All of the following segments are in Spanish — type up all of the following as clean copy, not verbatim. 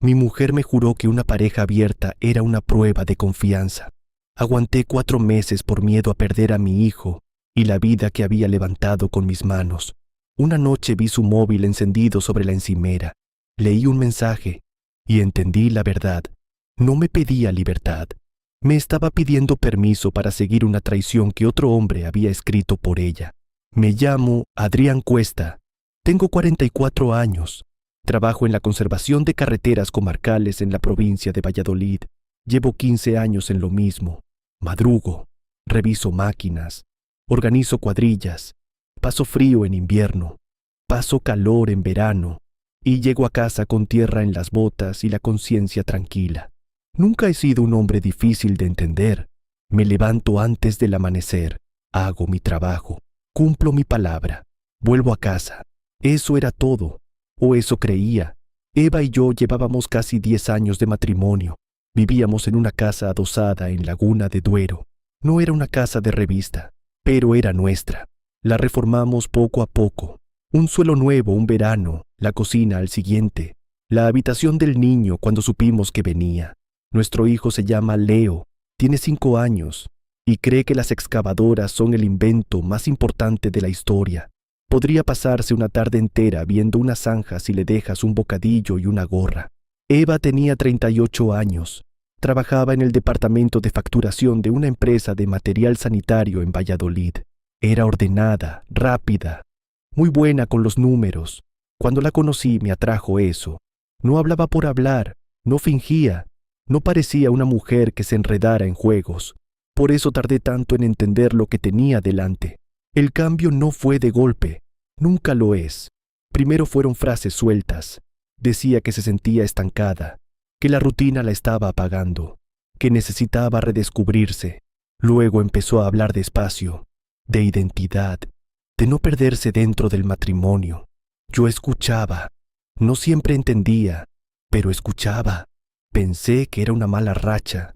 Mi mujer me juró que una pareja abierta era una prueba de confianza. Aguanté 4 meses por miedo a perder a mi hijo y la vida que había levantado con mis manos. Una noche vi su móvil encendido sobre la encimera. Leí un mensaje y entendí la verdad. No me pedía libertad. Me estaba pidiendo permiso para seguir una traición que otro hombre había escrito por ella. Me llamo Adrián Cuesta. Tengo 44 años. Trabajo en la conservación de carreteras comarcales en la provincia de Valladolid. Llevo 15 años en lo mismo. Madrugo, reviso máquinas, organizo cuadrillas, paso frío en invierno, paso calor en verano y llego a casa con tierra en las botas y la conciencia tranquila. Nunca he sido un hombre difícil de entender. Me levanto antes del amanecer, hago mi trabajo, cumplo mi palabra, vuelvo a casa. Eso era todo, o eso creía. Eva y yo llevábamos casi 10 años de matrimonio. Vivíamos en una casa adosada en Laguna de Duero. No era una casa de revista, pero era nuestra. La reformamos poco a poco. Un suelo nuevo un verano, la cocina al siguiente, la habitación del niño cuando supimos que venía. Nuestro hijo se llama Leo, tiene 5 años y cree que las excavadoras son el invento más importante de la historia. Podría pasarse una tarde entera viendo una zanja si le dejas un bocadillo y una gorra. Eva tenía 38 años. Trabajaba en el departamento de facturación de una empresa de material sanitario en Valladolid. Era ordenada, rápida, muy buena con los números. Cuando la conocí me atrajo eso. No hablaba por hablar, no fingía, no parecía una mujer que se enredara en juegos. Por eso tardé tanto en entender lo que tenía delante. El cambio no fue de golpe, nunca lo es. Primero fueron frases sueltas. Decía que se sentía estancada, que la rutina la estaba apagando, que necesitaba redescubrirse. Luego empezó a hablar despacio, de identidad, de no perderse dentro del matrimonio. Yo escuchaba, no siempre entendía, pero escuchaba. Pensé que era una mala racha.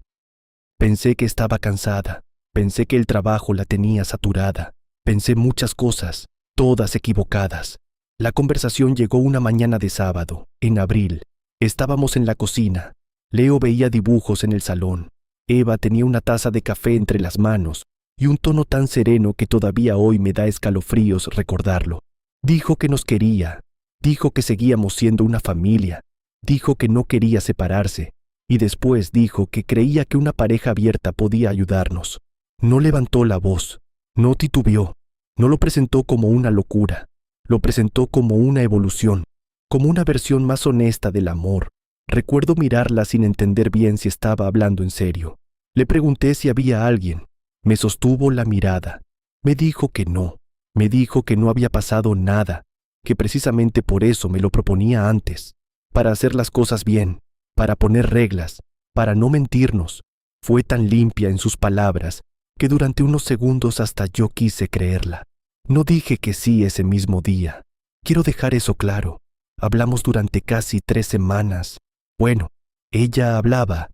Pensé que estaba cansada, pensé que el trabajo la tenía saturada. Pensé muchas cosas, todas equivocadas. La conversación llegó una mañana de sábado, en abril. Estábamos en la cocina. Leo veía dibujos en el salón. Eva tenía una taza de café entre las manos y un tono tan sereno que todavía hoy me da escalofríos recordarlo. Dijo que nos quería, dijo que seguíamos siendo una familia, dijo que no quería separarse y después dijo que creía que una pareja abierta podía ayudarnos. No levantó la voz, no titubeó, no lo presentó como una locura, lo presentó como una evolución, como una versión más honesta del amor. Recuerdo mirarla sin entender bien si estaba hablando en serio. Le pregunté si había alguien. Me sostuvo la mirada. Me dijo que no. Me dijo que no había pasado nada, que precisamente por eso me lo proponía antes, para hacer las cosas bien, para poner reglas, para no mentirnos. Fue tan limpia en sus palabras que durante unos segundos hasta yo quise creerla. No dije que sí ese mismo día. Quiero dejar eso claro. Hablamos durante casi 3 semanas. Bueno, ella hablaba.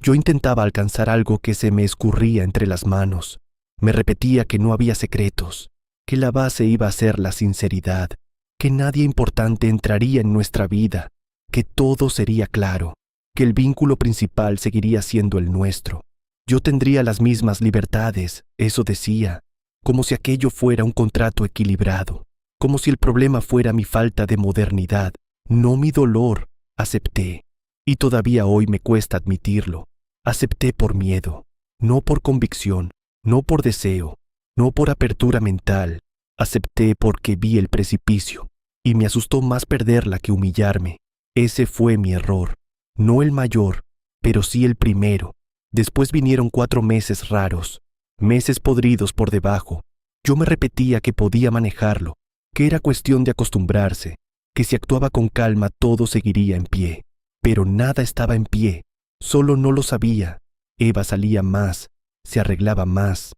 Yo intentaba alcanzar algo que se me escurría entre las manos. Me repetía que no había secretos, que la base iba a ser la sinceridad, que nadie importante entraría en nuestra vida, que todo sería claro, que el vínculo principal seguiría siendo el nuestro. Yo tendría las mismas libertades, eso decía, como si aquello fuera un contrato equilibrado, como si el problema fuera mi falta de modernidad, no mi dolor. Acepté, y todavía hoy me cuesta admitirlo. Acepté por miedo, no por convicción, no por deseo, no por apertura mental. Acepté porque vi el precipicio, y me asustó más perderla que humillarme. Ese fue mi error, no el mayor, pero sí el primero. Después vinieron 4 meses raros, meses podridos por debajo. Yo me repetía que podía manejarlo, que era cuestión de acostumbrarse, que si actuaba con calma todo seguiría en pie. Pero nada estaba en pie, solo no lo sabía. Eva salía más, se arreglaba más,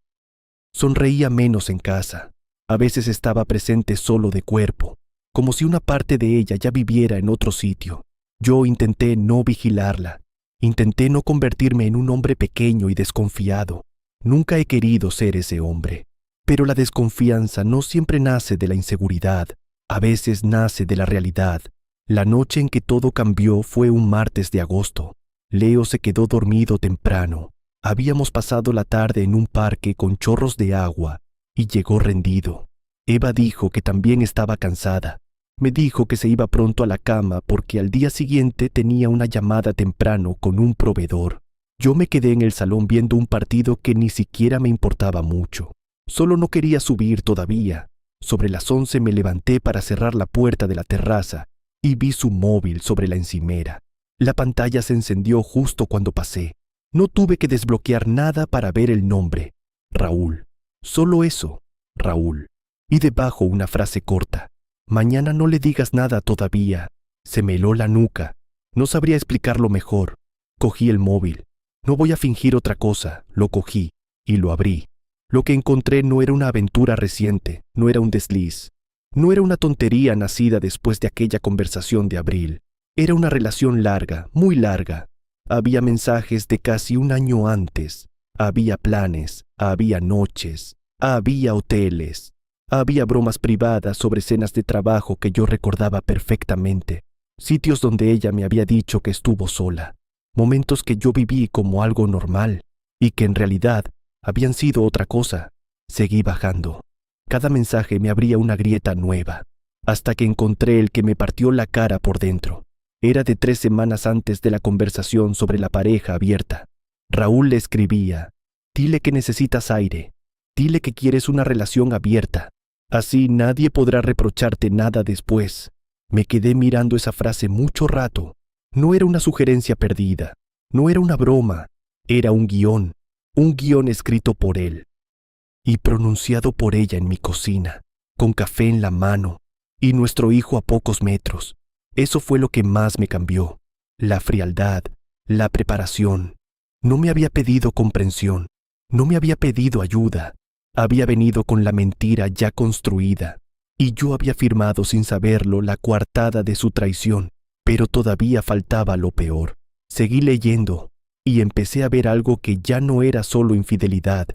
sonreía menos en casa. A veces estaba presente solo de cuerpo, como si una parte de ella ya viviera en otro sitio. Yo intenté no vigilarla, intenté no convertirme en un hombre pequeño y desconfiado. Nunca he querido ser ese hombre. Pero la desconfianza no siempre nace de la inseguridad, a veces nace de la realidad. La noche en que todo cambió fue un martes de agosto. Leo se quedó dormido temprano. Habíamos pasado la tarde en un parque con chorros de agua y llegó rendido. Eva dijo que también estaba cansada. Me dijo que se iba pronto a la cama porque al día siguiente tenía una llamada temprano con un proveedor. Yo me quedé en el salón viendo un partido que ni siquiera me importaba mucho. Solo no quería subir todavía. Sobre las 11 me levanté para cerrar la puerta de la terraza y vi su móvil sobre la encimera. La pantalla se encendió justo cuando pasé. No tuve que desbloquear nada para ver el nombre. Raúl. Solo eso, Raúl. Y debajo una frase corta. Mañana no le digas nada todavía. Se me heló la nuca. No sabría explicarlo mejor. Cogí el móvil. No voy a fingir otra cosa. Lo cogí y lo abrí. Lo que encontré no era una aventura reciente, no era un desliz. No era una tontería nacida después de aquella conversación de abril. Era una relación larga, muy larga. Había mensajes de casi un año antes. Había planes, había noches, había hoteles. Había bromas privadas sobre cenas de trabajo que yo recordaba perfectamente. Sitios donde ella me había dicho que estuvo sola. Momentos que yo viví como algo normal y que en realidad habían sido otra cosa. Seguí bajando. Cada mensaje me abría una grieta nueva, hasta que encontré el que me partió la cara por dentro. Era de 3 semanas antes de la conversación sobre la pareja abierta. Raúl le escribía: dile que necesitas aire, dile que quieres una relación abierta. Así nadie podrá reprocharte nada después. Me quedé mirando esa frase mucho rato. No era una sugerencia perdida, no era una broma, era un guión escrito por él y pronunciado por ella en mi cocina, con café en la mano y nuestro hijo a pocos metros. Eso fue lo que más me cambió, la frialdad, la preparación. No me había pedido comprensión, no me había pedido ayuda, había venido con la mentira ya construida, y yo había firmado sin saberlo la coartada de su traición, pero todavía faltaba lo peor. Seguí leyendo, y empecé a ver algo que ya no era solo infidelidad.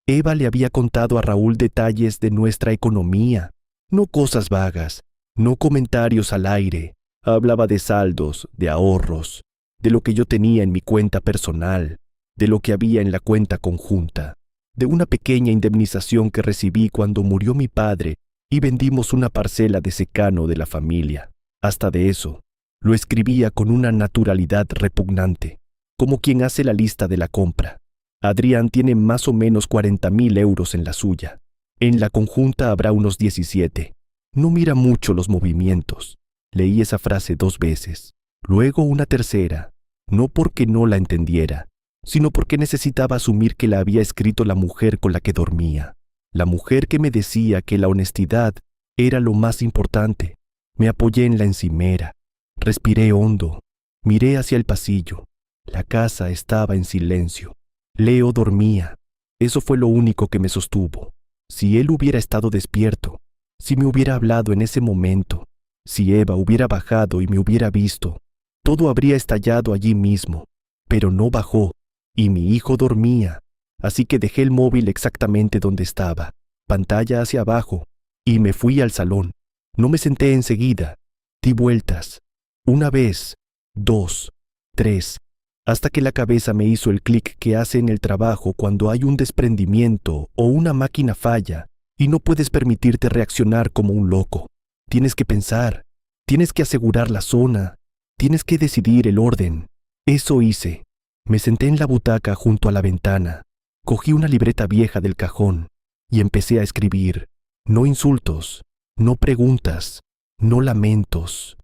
Eva le había contado a Raúl detalles de nuestra economía, no cosas vagas, no comentarios al aire. Hablaba de saldos, de ahorros, de lo que yo tenía en mi cuenta personal, de lo que había en la cuenta conjunta, de una pequeña indemnización que recibí cuando murió mi padre y vendimos una parcela de secano de la familia. Hasta de eso, lo escribía con una naturalidad repugnante, como quien hace la lista de la compra. Adrián tiene más o menos 40.000 euros en la suya. En la conjunta habrá unos 17. No mira mucho los movimientos. Leí esa frase 2 veces, luego una tercera, no porque no la entendiera, sino porque necesitaba asumir que la había escrito la mujer con la que dormía, la mujer que me decía que la honestidad era lo más importante. Me apoyé en la encimera, respiré hondo, miré hacia el pasillo. La casa estaba en silencio. Leo dormía. Eso fue lo único que me sostuvo. Si él hubiera estado despierto, si me hubiera hablado en ese momento, si Eva hubiera bajado y me hubiera visto, todo habría estallado allí mismo. Pero no bajó, y mi hijo dormía, así que dejé el móvil exactamente donde estaba, pantalla hacia abajo, y me fui al salón. No me senté enseguida. Di vueltas. 1 vez, 2, 3, hasta que la cabeza me hizo el clic que hace en el trabajo cuando hay un desprendimiento o una máquina falla y no puedes permitirte reaccionar como un loco. Tienes que pensar, tienes que asegurar la zona, tienes que decidir el orden. Eso hice. Me senté en la butaca junto a la ventana, cogí una libreta vieja del cajón y empecé a escribir. No insultos, no preguntas, no lamentos.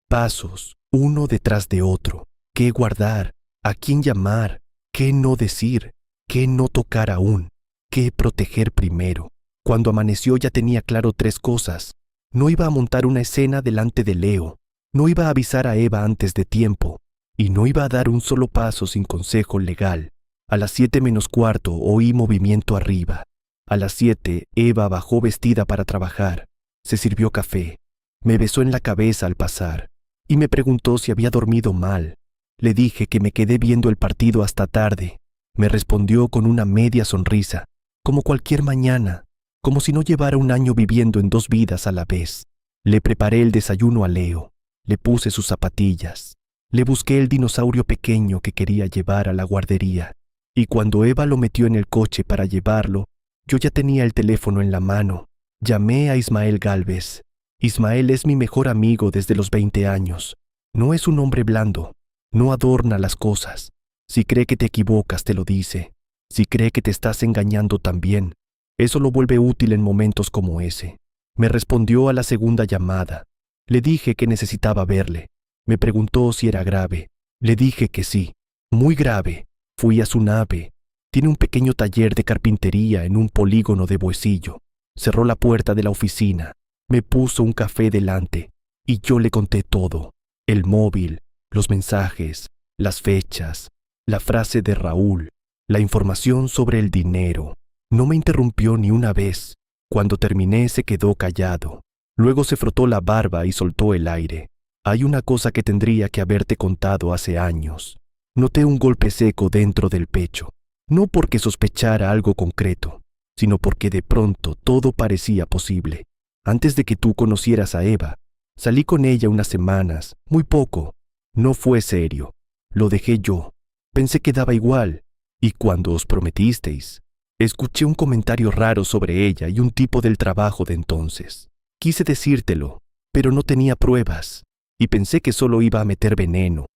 Pasos, uno detrás de otro. ¿Qué guardar? ¿A quién llamar? ¿Qué no decir? ¿Qué no tocar aún? ¿Qué proteger primero? Cuando amaneció ya tenía claro 3 cosas. No iba a montar una escena delante de Leo, no iba a avisar a Eva antes de tiempo, y no iba a dar un solo paso sin consejo legal. A las 7 menos cuarto oí movimiento arriba. A las 7 Eva bajó vestida para trabajar. Se sirvió café. Me besó en la cabeza al pasar y me preguntó si había dormido mal. Le dije que me quedé viendo el partido hasta tarde. Me respondió con una media sonrisa, como cualquier mañana, como si no llevara un año viviendo en 2 vidas a la vez. Le preparé el desayuno a Leo. Le puse sus zapatillas. Le busqué el dinosaurio pequeño que quería llevar a la guardería. Y cuando Eva lo metió en el coche para llevarlo, yo ya tenía el teléfono en la mano. Llamé a Ismael Gálvez. Ismael es mi mejor amigo desde los 20 años. No es un hombre blando. No adorna las cosas. Si cree que te equivocas, te lo dice. Si cree que te estás engañando también. Eso lo vuelve útil en momentos como ese. Me respondió a la segunda llamada. Le dije que necesitaba verle. Me preguntó si era grave. Le dije que sí. Muy grave. Fui a su nave. Tiene un pequeño taller de carpintería en un polígono de Buecillo. Cerró la puerta de la oficina. Me puso un café delante. Y yo le conté todo. El móvil, los mensajes, las fechas, la frase de Raúl, la información sobre el dinero. No me interrumpió ni una vez. Cuando terminé se quedó callado. Luego se frotó la barba y soltó el aire. Hay una cosa que tendría que haberte contado hace años. Noté un golpe seco dentro del pecho. No porque sospechara algo concreto, sino porque de pronto todo parecía posible. Antes de que tú conocieras a Eva, salí con ella unas semanas, muy poco. No fue serio. Lo dejé yo. Pensé que daba igual. Y cuando os prometisteis, escuché un comentario raro sobre ella y un tipo del trabajo de entonces. Quise decírtelo, pero no tenía pruebas, y pensé que solo iba a meter veneno.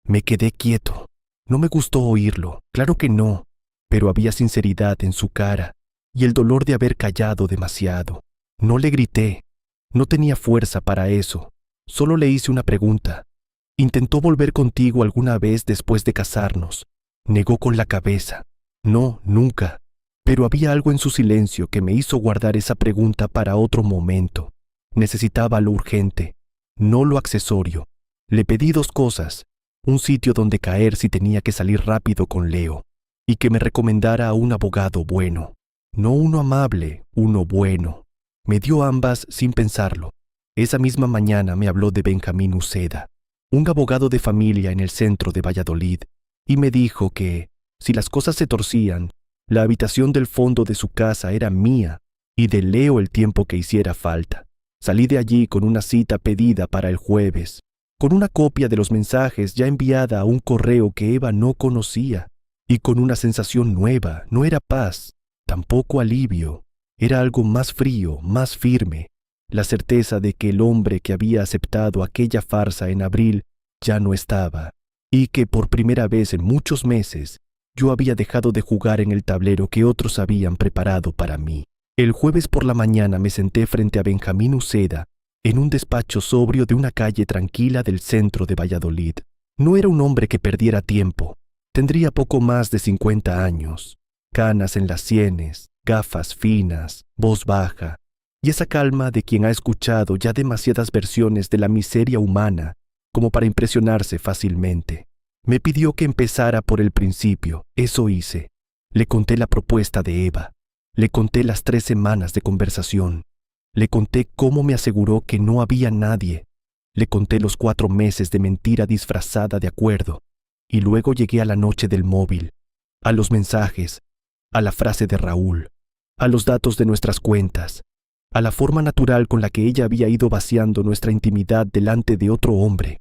Me quedé quieto. No me gustó oírlo, claro que no, pero había sinceridad en su cara y el dolor de haber callado demasiado. No le grité. No tenía fuerza para eso. Solo le hice una pregunta. ¿Intentó volver contigo alguna vez después de casarnos? Negó con la cabeza. No, nunca. Pero había algo en su silencio que me hizo guardar esa pregunta para otro momento. Necesitaba lo urgente, no lo accesorio. Le pedí 2 cosas. Un sitio donde caer si tenía que salir rápido con Leo, y que me recomendara a un abogado bueno. No uno amable, uno bueno. Me dio ambas sin pensarlo. Esa misma mañana me habló de Benjamín Uceda, un abogado de familia en el centro de Valladolid, y me dijo que, si las cosas se torcían, la habitación del fondo de su casa era mía y de Leo el tiempo que hiciera falta. Salí de allí con una cita pedida para el jueves, con una copia de los mensajes ya enviada a un correo que Eva no conocía, y con una sensación nueva. No era paz, tampoco alivio. Era algo más frío, más firme, la certeza de que el hombre que había aceptado aquella farsa en abril ya no estaba, y que por primera vez en muchos meses yo había dejado de jugar en el tablero que otros habían preparado para mí. El jueves por la mañana me senté frente a Benjamín Uceda en un despacho sobrio de una calle tranquila del centro de Valladolid. No era un hombre que perdiera tiempo. Tendría poco más de 50 años, canas en las sienes, gafas finas, voz baja, y esa calma de quien ha escuchado ya demasiadas versiones de la miseria humana como para impresionarse fácilmente. Me pidió que empezara por el principio. Eso hice. Le conté la propuesta de Eva. Le conté las 3 semanas de conversación. Le conté cómo me aseguró que no había nadie. Le conté los 4 meses de mentira disfrazada de acuerdo. Y luego llegué a la noche del móvil, a los mensajes, a la frase de Raúl, a los datos de nuestras cuentas, a la forma natural con la que ella había ido vaciando nuestra intimidad delante de otro hombre.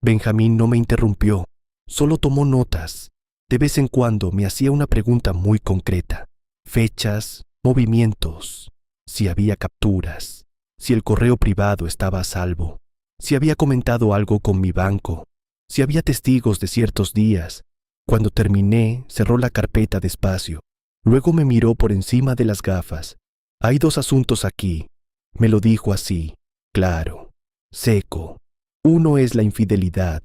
Benjamín no me interrumpió, solo tomó notas. De vez en cuando me hacía una pregunta muy concreta. Fechas, movimientos, si había capturas, si el correo privado estaba a salvo, si había comentado algo con mi banco, si había testigos de ciertos días. Cuando terminé, cerró la carpeta despacio. Luego me miró por encima de las gafas. Hay 2 asuntos aquí. Me lo dijo así, claro, seco. Uno es la infidelidad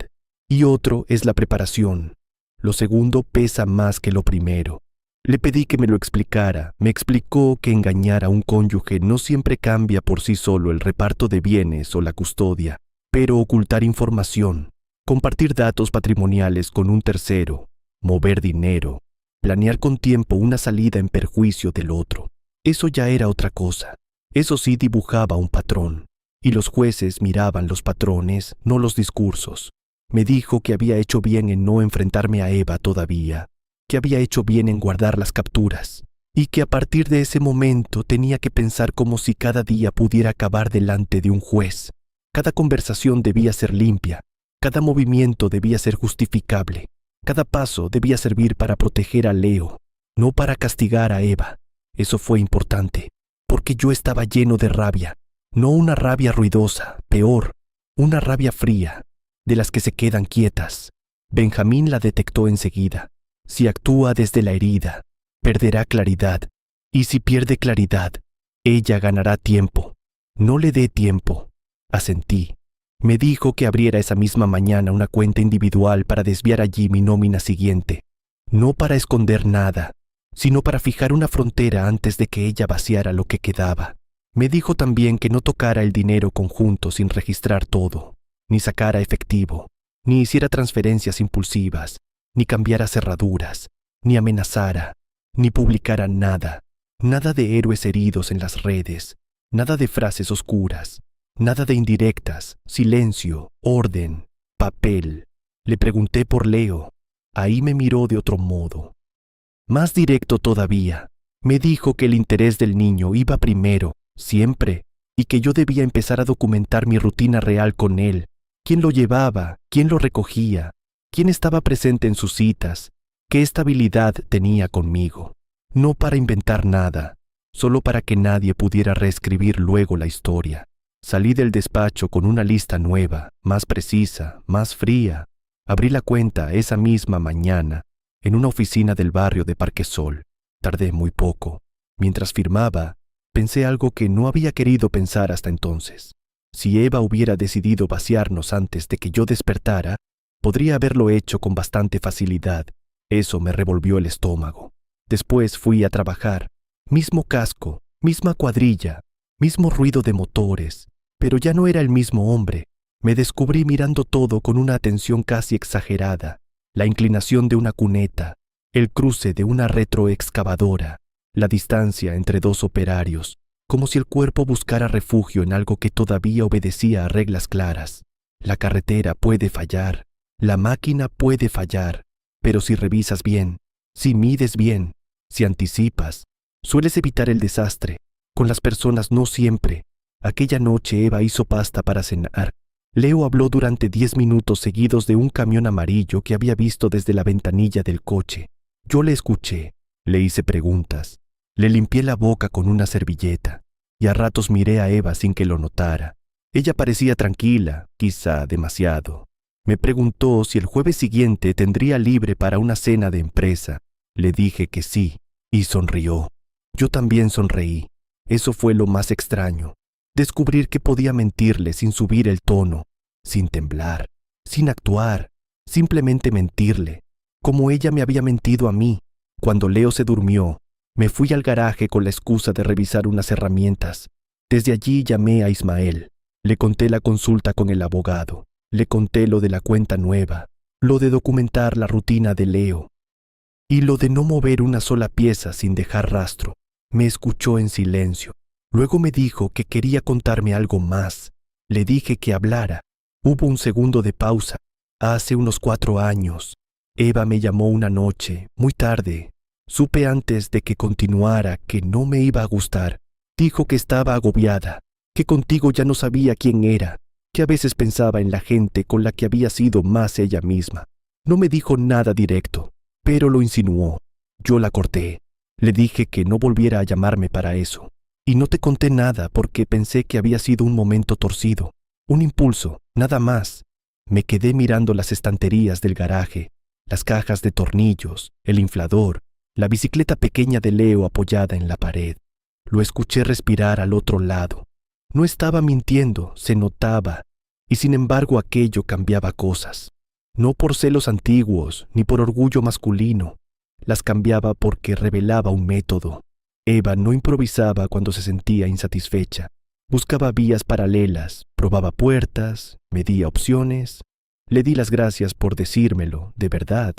y otro es la preparación. Lo segundo pesa más que lo primero. Le pedí que me lo explicara. Me explicó que engañar a un cónyuge no siempre cambia por sí solo el reparto de bienes o la custodia, pero ocultar información, compartir datos patrimoniales con un tercero, mover dinero, planear con tiempo una salida en perjuicio del otro. Eso ya era otra cosa. Eso sí dibujaba un patrón, y los jueces miraban los patrones, no los discursos. Me dijo que había hecho bien en no enfrentarme a Eva todavía, que había hecho bien en guardar las capturas, y que a partir de ese momento tenía que pensar como si cada día pudiera acabar delante de un juez. Cada conversación debía ser limpia, cada movimiento debía ser justificable, cada paso debía servir para proteger a Leo, no para castigar a Eva. Eso fue importante, porque yo estaba lleno de rabia, no una rabia ruidosa, peor, una rabia fría, de las que se quedan quietas. Benjamín la detectó enseguida. Si actúa desde la herida, perderá claridad, y si pierde claridad, ella ganará tiempo. No le dé tiempo. Asentí. Me dijo que abriera esa misma mañana una cuenta individual para desviar allí mi nómina siguiente, no para esconder nada, sino para fijar una frontera antes de que ella vaciara lo que quedaba. Me dijo también que no tocara el dinero conjunto sin registrar todo, ni sacara efectivo, ni hiciera transferencias impulsivas, ni cambiara cerraduras, ni amenazara, ni publicara nada, nada de héroes heridos en las redes, nada de frases oscuras, nada de indirectas, silencio, orden, papel. Le pregunté por Leo. Ahí me miró de otro modo. Más directo todavía. Me dijo que el interés del niño iba primero, siempre, y que yo debía empezar a documentar mi rutina real con él. Quién lo llevaba, quién lo recogía, quién estaba presente en sus citas, qué estabilidad tenía conmigo. No para inventar nada, solo para que nadie pudiera reescribir luego la historia. Salí del despacho con una lista nueva, más precisa, más fría. Abrí la cuenta esa misma mañana, en una oficina del barrio de Parquesol. Tardé muy poco. Mientras firmaba, pensé algo que no había querido pensar hasta entonces. Si Eva hubiera decidido vaciarnos antes de que yo despertara, podría haberlo hecho con bastante facilidad. Eso me revolvió el estómago. Después fui a trabajar. Mismo casco, misma cuadrilla, mismo ruido de motores, pero ya no era el mismo hombre. Me descubrí mirando todo con una atención casi exagerada, la inclinación de una cuneta, el cruce de una retroexcavadora, la distancia entre dos operarios, como si el cuerpo buscara refugio en algo que todavía obedecía a reglas claras. La carretera puede fallar, la máquina puede fallar, pero si revisas bien, si mides bien, si anticipas, sueles evitar el desastre. Con las personas no siempre. Aquella noche Eva hizo pasta para cenar. Leo habló durante 10 minutos seguidos de un camión amarillo que había visto desde la ventanilla del coche. Yo le escuché, le hice preguntas, le limpié la boca con una servilleta y a ratos miré a Eva sin que lo notara. Ella parecía tranquila, quizá demasiado. Me preguntó si el jueves siguiente tendría libre para una cena de empresa. Le dije que sí y sonrió. Yo también sonreí. Eso fue lo más extraño. Descubrir que podía mentirle sin subir el tono, sin temblar, sin actuar, simplemente mentirle, como ella me había mentido a mí. Cuando Leo se durmió, me fui al garaje con la excusa de revisar unas herramientas. Desde allí llamé a Ismael. Le conté la consulta con el abogado. Le conté lo de la cuenta nueva, lo de documentar la rutina de Leo y lo de no mover una sola pieza sin dejar rastro. Me escuchó en silencio. Luego me dijo que quería contarme algo más. Le dije que hablara. Hubo un segundo de pausa. Hace unos 4 años, Eva me llamó una noche, muy tarde. Supe antes de que continuara que no me iba a gustar. Dijo que estaba agobiada, que contigo ya no sabía quién era, que a veces pensaba en la gente con la que había sido más ella misma. No me dijo nada directo, pero lo insinuó. Yo la corté. Le dije que no volviera a llamarme para eso. Y no te conté nada porque pensé que había sido un momento torcido, un impulso, nada más. Me quedé mirando las estanterías del garaje, las cajas de tornillos, el inflador, la bicicleta pequeña de Leo apoyada en la pared. Lo escuché respirar al otro lado. No estaba mintiendo, se notaba, y sin embargo aquello cambiaba cosas. No por celos antiguos, ni por orgullo masculino. Las cambiaba porque revelaba un método. Eva no improvisaba cuando se sentía insatisfecha. Buscaba vías paralelas, probaba puertas, medía opciones. Le di las gracias por decírmelo, de verdad.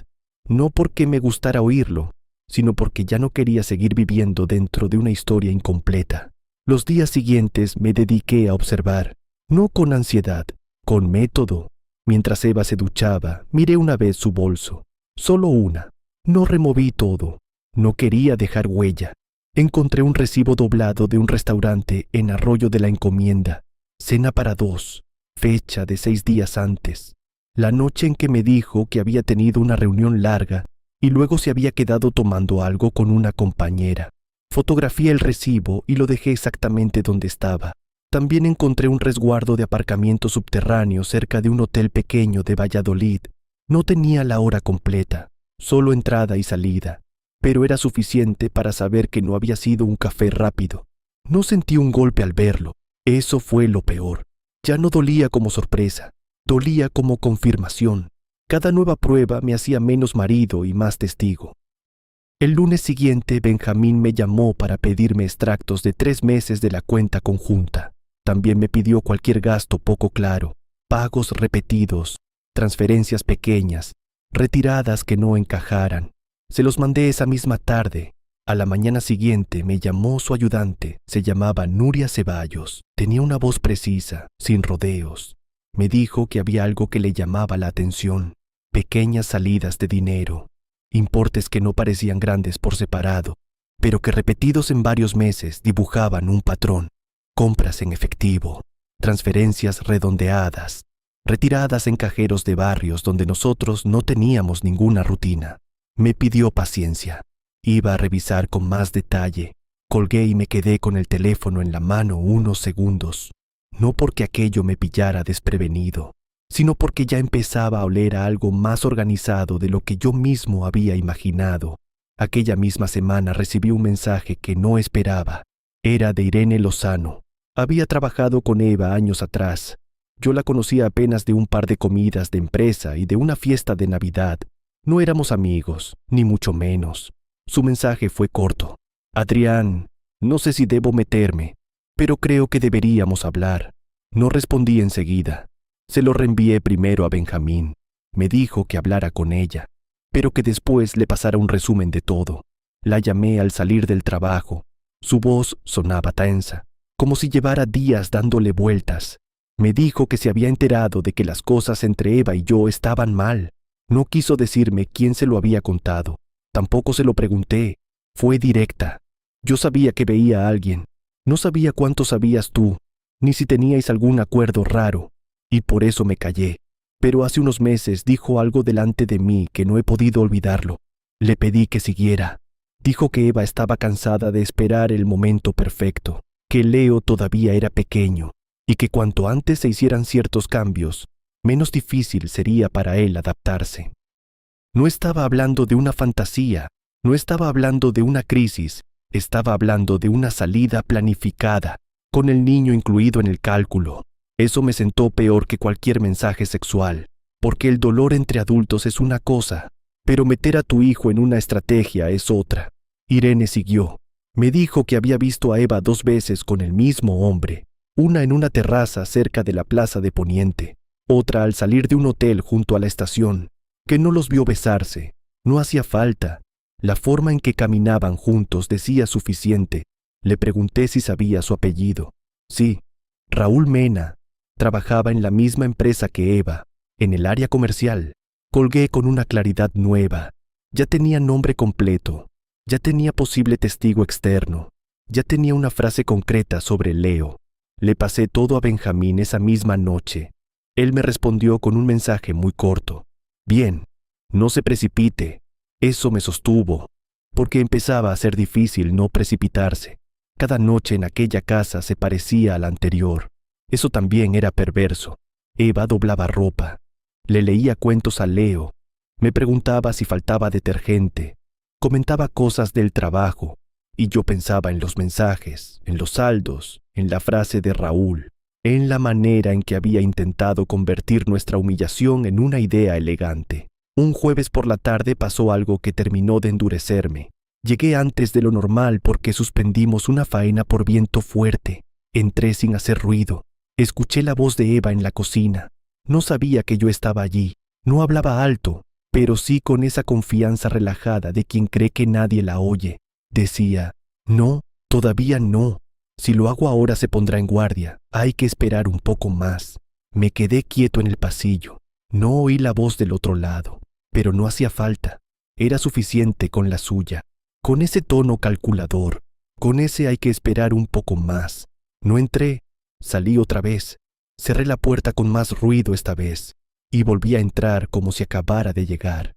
No porque me gustara oírlo, sino porque ya no quería seguir viviendo dentro de una historia incompleta. Los días siguientes me dediqué a observar, no con ansiedad, con método. Mientras Eva se duchaba, miré una vez su bolso, solo una. No removí todo, no quería dejar huella. Encontré un recibo doblado de un restaurante en Arroyo de la Encomienda, cena para 2, fecha de 6 días antes, la noche en que me dijo que había tenido una reunión larga y luego se había quedado tomando algo con una compañera. Fotografié el recibo y lo dejé exactamente donde estaba. También encontré un resguardo de aparcamiento subterráneo cerca de un hotel pequeño de Valladolid. No tenía la hora completa, solo entrada y salida, pero era suficiente para saber que no había sido un café rápido. No sentí un golpe al verlo. Eso fue lo peor. Ya no dolía como sorpresa, dolía como confirmación. Cada nueva prueba me hacía menos marido y más testigo. El lunes siguiente, Benjamín me llamó para pedirme extractos de 3 meses de la cuenta conjunta. También me pidió cualquier gasto poco claro, pagos repetidos, transferencias pequeñas, retiradas que no encajaran. Se los mandé esa misma tarde. A la mañana siguiente me llamó su ayudante, se llamaba Nuria Ceballos. Tenía una voz precisa, sin rodeos. Me dijo que había algo que le llamaba la atención, pequeñas salidas de dinero, importes que no parecían grandes por separado, pero que repetidos en varios meses dibujaban un patrón. Compras en efectivo, transferencias redondeadas, retiradas en cajeros de barrios donde nosotros no teníamos ninguna rutina. Me pidió paciencia. Iba a revisar con más detalle. Colgué y me quedé con el teléfono en la mano unos segundos. No porque aquello me pillara desprevenido, sino porque ya empezaba a oler a algo más organizado de lo que yo mismo había imaginado. Aquella misma semana recibí un mensaje que no esperaba. Era de Irene Lozano. Había trabajado con Eva años atrás. Yo la conocía apenas de un par de comidas de empresa y de una fiesta de Navidad. No éramos amigos, ni mucho menos. Su mensaje fue corto. Adrián, no sé si debo meterme, pero creo que deberíamos hablar. No respondí enseguida. Se lo reenvié primero a Benjamín. Me dijo que hablara con ella, pero que después le pasara un resumen de todo. La llamé al salir del trabajo. Su voz sonaba tensa, como si llevara días dándole vueltas. Me dijo que se había enterado de que las cosas entre Eva y yo estaban mal. No quiso decirme quién se lo había contado. Tampoco se lo pregunté. Fue directa. Yo sabía que veía a alguien. No sabía cuánto sabías tú, ni si teníais algún acuerdo raro, y por eso me callé. Pero hace unos meses dijo algo delante de mí que no he podido olvidarlo. Le pedí que siguiera. Dijo que Eva estaba cansada de esperar el momento perfecto, que Leo todavía era pequeño, y que cuanto antes se hicieran ciertos cambios, menos difícil sería para él adaptarse. No estaba hablando de una fantasía, no estaba hablando de una crisis, estaba hablando de una salida planificada, con el niño incluido en el cálculo. Eso me sentó peor que cualquier mensaje sexual, porque el dolor entre adultos es una cosa, pero meter a tu hijo en una estrategia es otra. Irene siguió. Me dijo que había visto a Eva 2 veces con el mismo hombre, una en una terraza cerca de la Plaza de Poniente, otra al salir de un hotel junto a la estación, que no los vio besarse. No hacía falta. La forma en que caminaban juntos decía suficiente. Le pregunté si sabía su apellido. Sí, Raúl Mena. Trabajaba en la misma empresa que Eva, en el área comercial. Colgué con una claridad nueva. Ya tenía nombre completo. Ya tenía posible testigo externo. Ya tenía una frase concreta sobre Leo. Le pasé todo a Benjamín esa misma noche. Él me respondió con un mensaje muy corto. Bien, no se precipite. Eso me sostuvo, porque empezaba a ser difícil no precipitarse. Cada noche en aquella casa se parecía a la anterior. Eso también era perverso. Eva doblaba ropa. Le leía cuentos a Leo. Me preguntaba si faltaba detergente. Comentaba cosas del trabajo. Y yo pensaba en los mensajes, en los saldos, en la frase de Raúl, en la manera en que había intentado convertir nuestra humillación en una idea elegante. Un jueves por la tarde pasó algo que terminó de endurecerme. Llegué antes de lo normal porque suspendimos una faena por viento fuerte. Entré sin hacer ruido. Escuché la voz de Eva en la cocina. No sabía que yo estaba allí. No hablaba alto, pero sí con esa confianza relajada de quien cree que nadie la oye. Decía, no, todavía no. Si lo hago ahora se pondrá en guardia. Hay que esperar un poco más. Me quedé quieto en el pasillo. No oí la voz del otro lado, pero no hacía falta. Era suficiente con la suya, con ese tono calculador, con ese hay que esperar un poco más. No entré, salí otra vez. Cerré la puerta con más ruido esta vez y volví a entrar como si acabara de llegar.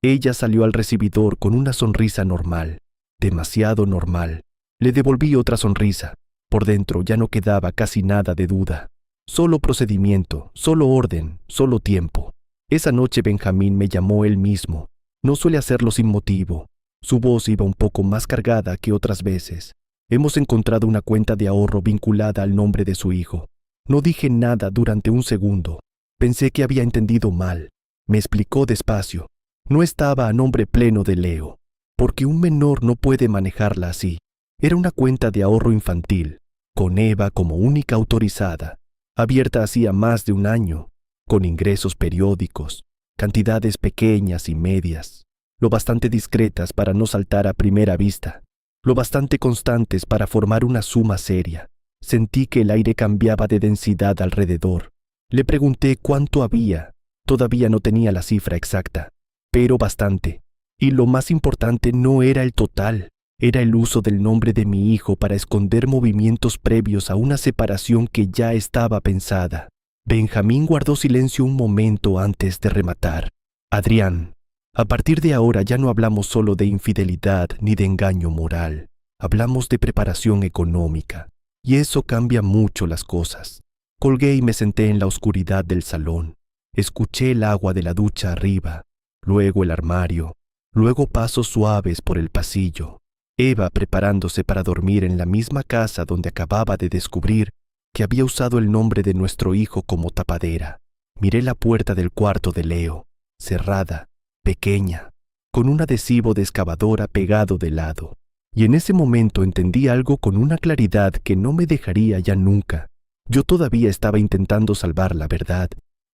Ella salió al recibidor con una sonrisa normal, demasiado normal. Le devolví otra sonrisa. Por dentro ya no quedaba casi nada de duda. Solo procedimiento, solo orden, solo tiempo. Esa noche Benjamín me llamó él mismo. No suele hacerlo sin motivo. Su voz iba un poco más cargada que otras veces. Hemos encontrado una cuenta de ahorro vinculada al nombre de su hijo. No dije nada durante un segundo. Pensé que había entendido mal. Me explicó despacio. No estaba a nombre pleno de Leo, porque un menor no puede manejarla así. Era una cuenta de ahorro infantil, con Eva como única autorizada, abierta hacía más de un año, con ingresos periódicos, cantidades pequeñas y medias, lo bastante discretas para no saltar a primera vista, lo bastante constantes para formar una suma seria. Sentí que el aire cambiaba de densidad alrededor. Le pregunté cuánto había. Todavía no tenía la cifra exacta, pero bastante. Y lo más importante no era el total, era el uso del nombre de mi hijo para esconder movimientos previos a una separación que ya estaba pensada. Benjamín guardó silencio un momento antes de rematar. Adrián, a partir de ahora ya no hablamos solo de infidelidad ni de engaño moral. Hablamos de preparación económica. Y eso cambia mucho las cosas. Colgué y me senté en la oscuridad del salón. Escuché el agua de la ducha arriba, luego el armario, luego pasos suaves por el pasillo. Eva preparándose para dormir en la misma casa donde acababa de descubrir que había usado el nombre de nuestro hijo como tapadera. Miré la puerta del cuarto de Leo, cerrada, pequeña, con un adhesivo de excavadora pegado de lado. Y en ese momento entendí algo con una claridad que no me dejaría ya nunca. Yo todavía estaba intentando salvar la verdad.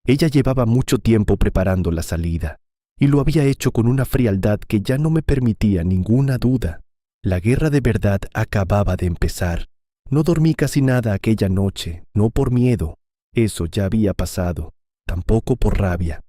Ella llevaba mucho tiempo preparando la salida, y lo había hecho con una frialdad que ya no me permitía ninguna duda. La guerra de verdad acababa de empezar. No dormí casi nada aquella noche, no por miedo. Eso ya había pasado, tampoco por rabia.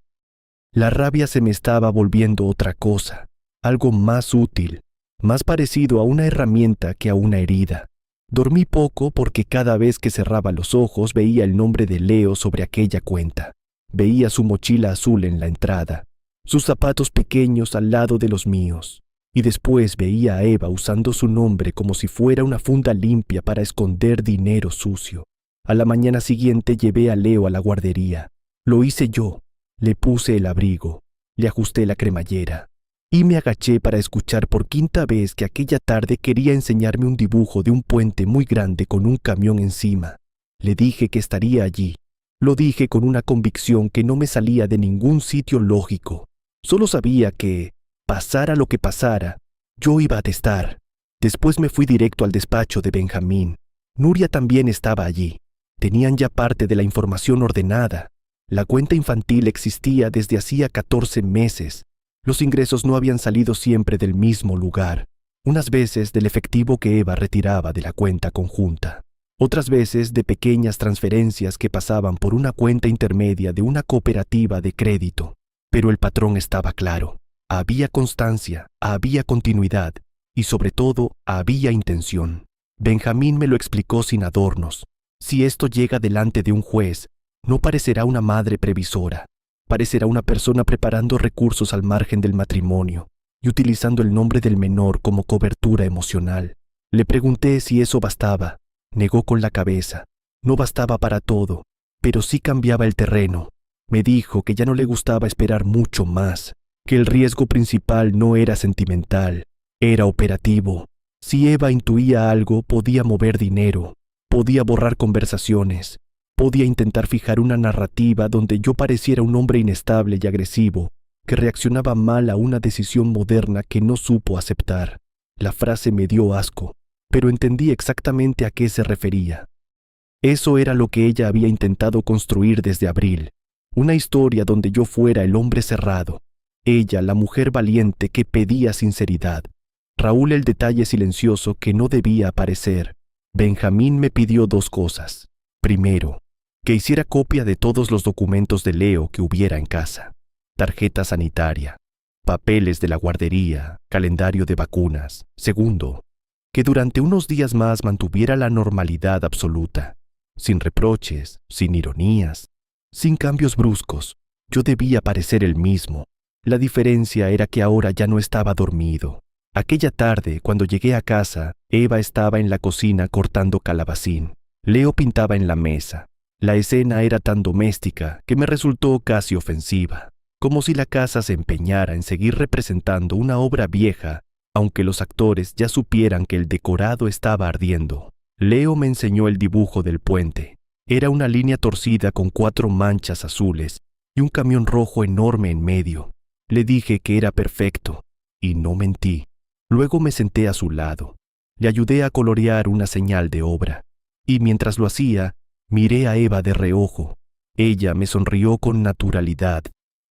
La rabia se me estaba volviendo otra cosa, algo más útil, más parecido a una herramienta que a una herida. Dormí poco porque cada vez que cerraba los ojos veía el nombre de Leo sobre aquella cuenta. Veía su mochila azul en la entrada, sus zapatos pequeños al lado de los míos, y después veía a Eva usando su nombre como si fuera una funda limpia para esconder dinero sucio. A la mañana siguiente llevé a Leo a la guardería. Lo hice yo. Le puse el abrigo, le ajusté la cremallera y me agaché para escuchar por quinta vez que aquella tarde quería enseñarme un dibujo de un puente muy grande con un camión encima. Le dije que estaría allí. Lo dije con una convicción que no me salía de ningún sitio lógico. Solo sabía que, pasara lo que pasara, yo iba a testar. Después me fui directo al despacho de Benjamín. Nuria también estaba allí. Tenían ya parte de la información ordenada. La cuenta infantil existía desde hacía 14 meses. Los ingresos no habían salido siempre del mismo lugar. Unas veces del efectivo que Eva retiraba de la cuenta conjunta. Otras veces de pequeñas transferencias que pasaban por una cuenta intermedia de una cooperativa de crédito. Pero el patrón estaba claro. Había constancia, había continuidad y sobre todo había intención. Benjamín me lo explicó sin adornos. Si esto llega delante de un juez, no parecerá una madre previsora. Parecerá una persona preparando recursos al margen del matrimonio y utilizando el nombre del menor como cobertura emocional. Le pregunté si eso bastaba. Negó con la cabeza. No bastaba para todo, pero sí cambiaba el terreno. Me dijo que ya no le gustaba esperar mucho más, que el riesgo principal no era sentimental, era operativo. Si Eva intuía algo, podía mover dinero, podía borrar conversaciones, podía intentar fijar una narrativa donde yo pareciera un hombre inestable y agresivo, que reaccionaba mal a una decisión moderna que no supo aceptar. La frase me dio asco, pero entendí exactamente a qué se refería. Eso era lo que ella había intentado construir desde abril, una historia donde yo fuera el hombre cerrado, ella la mujer valiente que pedía sinceridad, Raúl el detalle silencioso que no debía aparecer. Benjamín me pidió dos cosas. Primero, que hiciera copia de todos los documentos de Leo que hubiera en casa, tarjeta sanitaria, papeles de la guardería, calendario de vacunas. Segundo, que durante unos días más mantuviera la normalidad absoluta. sin reproches, sin ironías, sin cambios bruscos. Yo debía parecer el mismo. La diferencia era que ahora ya no estaba dormido. Aquella tarde, cuando llegué a casa, Eva estaba en la cocina cortando calabacín. Leo pintaba en la mesa. La escena era tan doméstica que me resultó casi ofensiva, como si la casa se empeñara en seguir representando una obra vieja, aunque los actores ya supieran que el decorado estaba ardiendo. Leo me enseñó el dibujo del puente. Era una línea torcida con 4 manchas azules y un camión rojo enorme en medio. Le dije que era perfecto, y no mentí. Luego me senté a su lado. Le ayudé a colorear una señal de obra, y mientras lo hacía, miré a Eva de reojo. Ella me sonrió con naturalidad.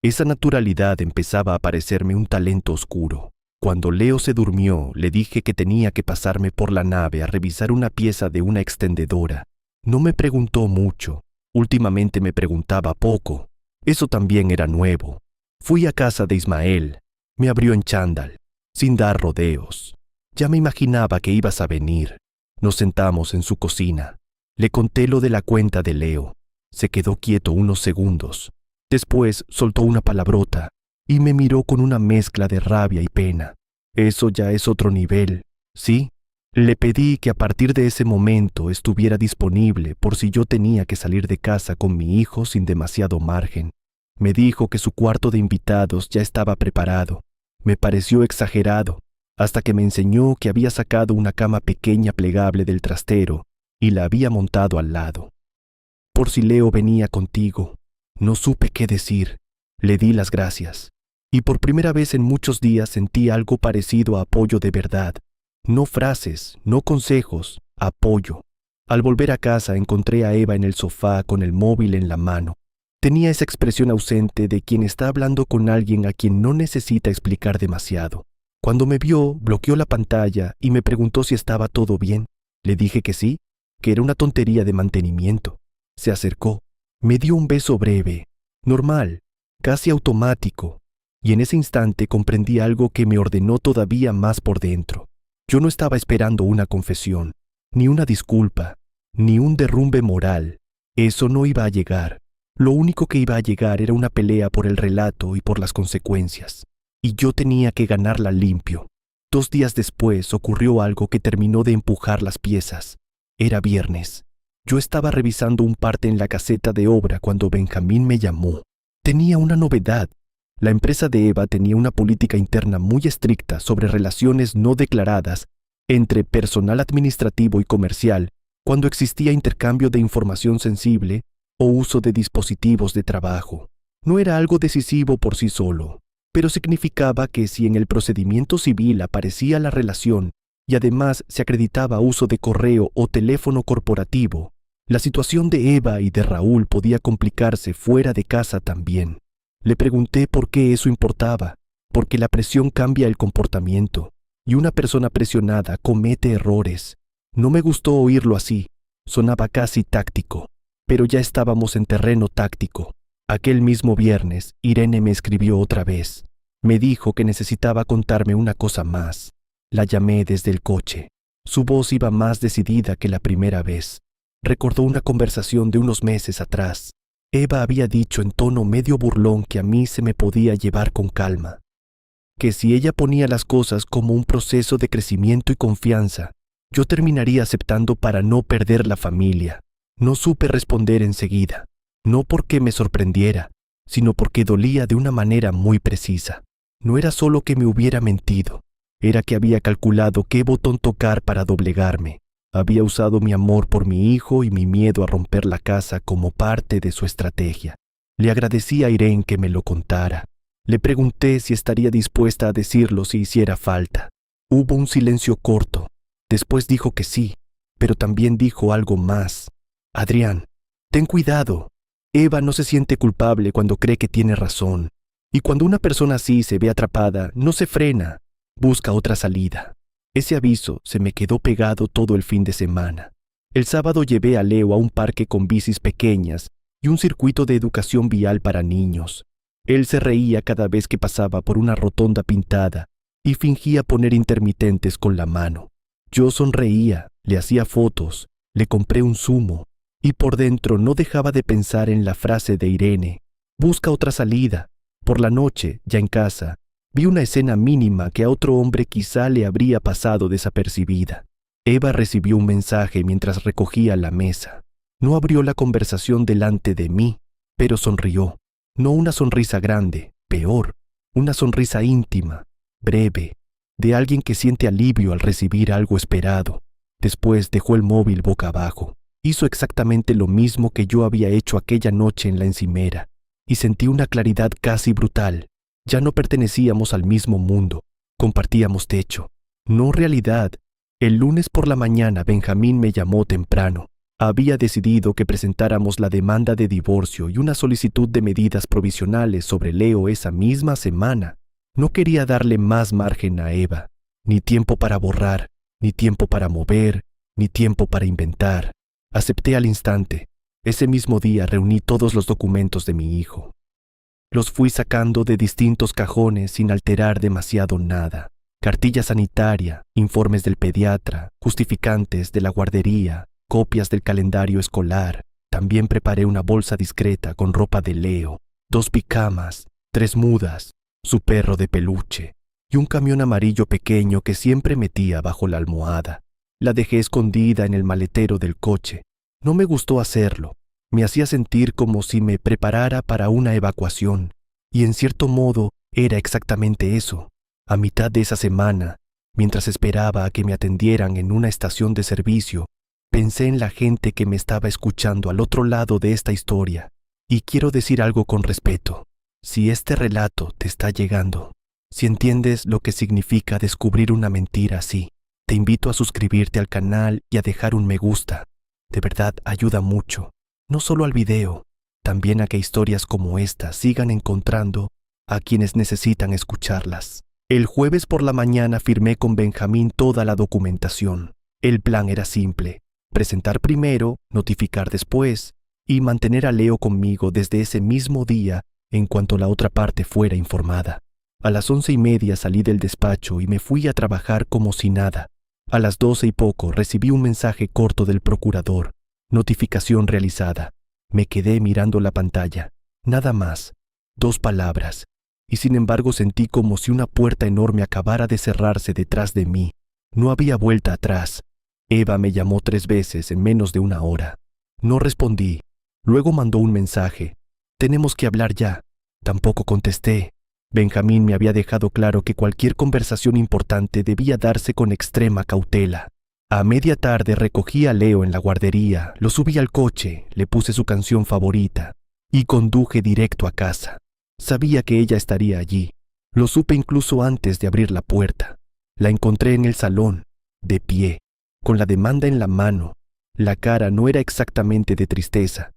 Esa naturalidad empezaba a parecerme un talento oscuro. Cuando Leo se durmió, le dije que tenía que pasarme por la nave a revisar una pieza de una extendedora. No me preguntó mucho. Últimamente me preguntaba poco. Eso también era nuevo. Fui a casa de Ismael. Me abrió en chándal, sin dar rodeos. Ya me imaginaba que ibas a venir. Nos sentamos en su cocina. Le conté lo de la cuenta de Leo. Se quedó quieto unos segundos. Después soltó una palabrota y me miró con una mezcla de rabia y pena. Eso ya es otro nivel, ¿sí? Le pedí que a partir de ese momento estuviera disponible por si yo tenía que salir de casa con mi hijo sin demasiado margen. Me dijo que su cuarto de invitados ya estaba preparado. Me pareció exagerado, hasta que me enseñó que había sacado una cama pequeña plegable del trastero y la había montado al lado. Por si Leo venía contigo. No supe qué decir. Le di las gracias. Y por primera vez en muchos días sentí algo parecido a apoyo de verdad. No frases, no consejos, apoyo. Al volver a casa encontré a Eva en el sofá con el móvil en la mano. Tenía esa expresión ausente de quien está hablando con alguien a quien no necesita explicar demasiado. Cuando me vio, bloqueó la pantalla y me preguntó si estaba todo bien. Le dije que sí, que era una tontería de mantenimiento. Se acercó, me dio un beso breve, normal, casi automático, y en ese instante comprendí algo que me ordenó todavía más por dentro. Yo no estaba esperando una confesión, ni una disculpa, ni un derrumbe moral. Eso no iba a llegar. Lo único que iba a llegar era una pelea por el relato y por las consecuencias. Y yo tenía que ganarla limpio. 2 días después ocurrió algo que terminó de empujar las piezas. Era viernes. Yo estaba revisando un parte en la caseta de obra cuando Benjamín me llamó. Tenía una novedad. La empresa de Eva tenía una política interna muy estricta sobre relaciones no declaradas entre personal administrativo y comercial cuando existía intercambio de información sensible o uso de dispositivos de trabajo. No era algo decisivo por sí solo, pero significaba que si en el procedimiento civil aparecía la relación y además se acreditaba uso de correo o teléfono corporativo, la situación de Eva y de Raúl podía complicarse fuera de casa también. Le pregunté por qué eso importaba, porque la presión cambia el comportamiento, y una persona presionada comete errores. No me gustó oírlo así, sonaba casi táctico, pero ya estábamos en terreno táctico. Aquel mismo viernes, Irene me escribió otra vez. Me dijo que necesitaba contarme una cosa más. La llamé desde el coche. Su voz iba más decidida que la primera vez. Recordó una conversación de unos meses atrás. Eva había dicho en tono medio burlón que a mí se me podía llevar con calma, que si ella ponía las cosas como un proceso de crecimiento y confianza, yo terminaría aceptando para no perder la familia. No supe responder enseguida, no porque me sorprendiera, sino porque dolía de una manera muy precisa. No era solo que me hubiera mentido, era que había calculado qué botón tocar para doblegarme. Había usado mi amor por mi hijo y mi miedo a romper la casa como parte de su estrategia. Le agradecí a Irene que me lo contara. Le pregunté si estaría dispuesta a decirlo si hiciera falta. Hubo un silencio corto. Después dijo que sí, pero también dijo algo más. Adrián, ten cuidado. Eva no se siente culpable cuando cree que tiene razón. Y cuando una persona así se ve atrapada, no se frena, busca otra salida. Ese aviso se me quedó pegado todo el fin de semana. El sábado llevé a Leo a un parque con bicis pequeñas y un circuito de educación vial para niños. Él se reía cada vez que pasaba por una rotonda pintada y fingía poner intermitentes con la mano. Yo sonreía, le hacía fotos, le compré un zumo. Y por dentro no dejaba de pensar en la frase de Irene: busca otra salida. Por la noche, ya en casa, vi una escena mínima que a otro hombre quizá le habría pasado desapercibida. Eva recibió un mensaje mientras recogía la mesa. No abrió la conversación delante de mí, pero sonrió. No una sonrisa grande, peor, una sonrisa íntima, breve, de alguien que siente alivio al recibir algo esperado. Después dejó el móvil boca abajo. Hizo exactamente lo mismo que yo había hecho aquella noche en la encimera, y sentí una claridad casi brutal. Ya no pertenecíamos al mismo mundo, compartíamos techo, no realidad. El lunes por la mañana Benjamín me llamó temprano. Había decidido que presentáramos la demanda de divorcio y una solicitud de medidas provisionales sobre Leo esa misma semana. No quería darle más margen a Eva, ni tiempo para borrar, ni tiempo para mover, ni tiempo para inventar. Acepté al instante. Ese mismo día reuní todos los documentos de mi hijo. Los fui sacando de distintos cajones sin alterar demasiado nada. Cartilla sanitaria, informes del pediatra, justificantes de la guardería, copias del calendario escolar. También preparé una bolsa discreta con ropa de Leo, 2 pijamas, 3 mudas, su perro de peluche y un camión amarillo pequeño que siempre metía bajo la almohada. La dejé escondida en el maletero del coche. No me gustó hacerlo. Me hacía sentir como si me preparara para una evacuación. Y en cierto modo era exactamente eso. A mitad de esa semana, mientras esperaba a que me atendieran en una estación de servicio, pensé en la gente que me estaba escuchando al otro lado de esta historia. Y quiero decir algo con respeto. Si este relato te está llegando, si entiendes lo que significa descubrir una mentira así, te invito a suscribirte al canal y a dejar un me gusta. De verdad ayuda mucho, no solo al video, también a que historias como esta sigan encontrando a quienes necesitan escucharlas. El jueves por la mañana firmé con Benjamín toda la documentación. El plan era simple: presentar primero, notificar después y mantener a Leo conmigo desde ese mismo día en cuanto la otra parte fuera informada. A las 11:30 salí del despacho y me fui a trabajar como si nada. A las 12 y poco recibí un mensaje corto del procurador. Notificación realizada. Me quedé mirando la pantalla. Nada más. 2 palabras. Y sin embargo sentí como si una puerta enorme acabara de cerrarse detrás de mí. No había vuelta atrás. Eva me llamó 3 veces en menos de 1 hora. No respondí. Luego mandó un mensaje: tenemos que hablar ya. Tampoco contesté. Benjamín me había dejado claro que cualquier conversación importante debía darse con extrema cautela. A media tarde recogí a Leo en la guardería, lo subí al coche, le puse su canción favorita y conduje directo a casa. Sabía que ella estaría allí. Lo supe incluso antes de abrir la puerta. La encontré en el salón, de pie, con la demanda en la mano. La cara no era exactamente de tristeza.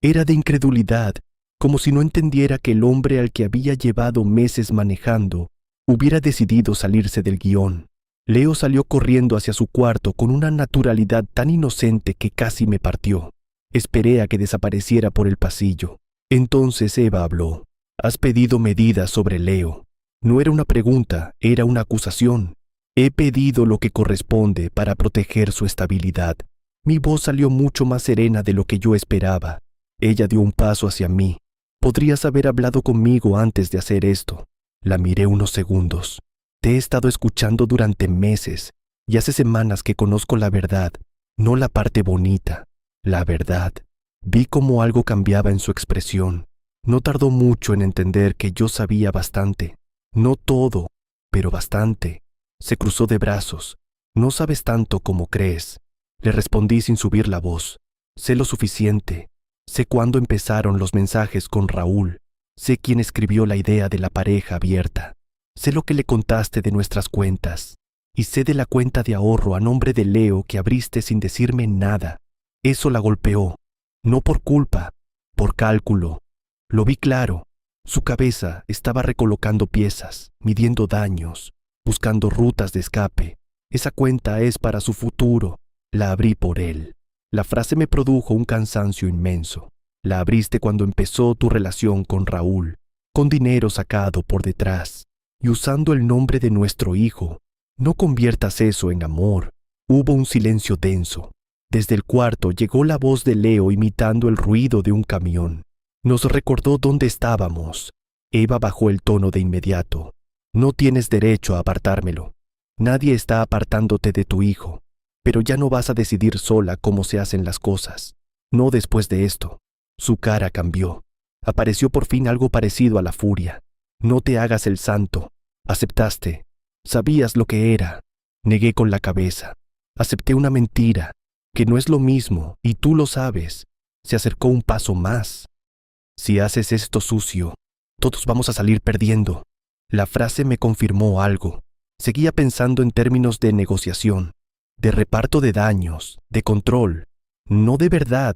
Era de incredulidad, como si no entendiera que el hombre al que había llevado meses manejando hubiera decidido salirse del guión. Leo salió corriendo hacia su cuarto con una naturalidad tan inocente que casi me partió. Esperé a que desapareciera por el pasillo. Entonces Eva habló. Has pedido medidas sobre Leo. No era una pregunta, era una acusación. He pedido lo que corresponde para proteger su estabilidad. Mi voz salió mucho más serena de lo que yo esperaba. Ella dio un paso hacia mí. Podrías haber hablado conmigo antes de hacer esto. La miré unos segundos. Te he estado escuchando durante meses y hace semanas que conozco la verdad, no la parte bonita, la verdad. Vi cómo algo cambiaba en su expresión. No tardó mucho en entender que yo sabía bastante. No todo, pero bastante. Se cruzó de brazos. No sabes tanto como crees. Le respondí sin subir la voz. Sé lo suficiente. Sé cuándo empezaron los mensajes con Raúl. Sé quién escribió la idea de la pareja abierta. Sé lo que le contaste de nuestras cuentas. Y sé de la cuenta de ahorro a nombre de Leo que abriste sin decirme nada. Eso la golpeó. No por culpa, por cálculo. Lo vi claro. Su cabeza estaba recolocando piezas, midiendo daños, buscando rutas de escape. Esa cuenta es para su futuro. La abrí por él. La frase me produjo un cansancio inmenso. La abriste cuando empezó tu relación con Raúl, con dinero sacado por detrás y usando el nombre de nuestro hijo. No conviertas eso en amor. Hubo un silencio denso. Desde el cuarto llegó la voz de Leo imitando el ruido de un camión. Nos recordó dónde estábamos. Eva bajó el tono de inmediato. No tienes derecho a apartármelo. Nadie está apartándote de tu hijo. Pero ya no vas a decidir sola cómo se hacen las cosas. No después de esto. Su cara cambió. Apareció por fin algo parecido a la furia. No te hagas el santo. Aceptaste. Sabías lo que era. Negué con la cabeza. Acepté una mentira, que no es lo mismo, y tú lo sabes. Se acercó un paso más. Si haces esto sucio, todos vamos a salir perdiendo. La frase me confirmó algo. Seguía pensando en términos de negociación, de reparto de daños, de control, no de verdad,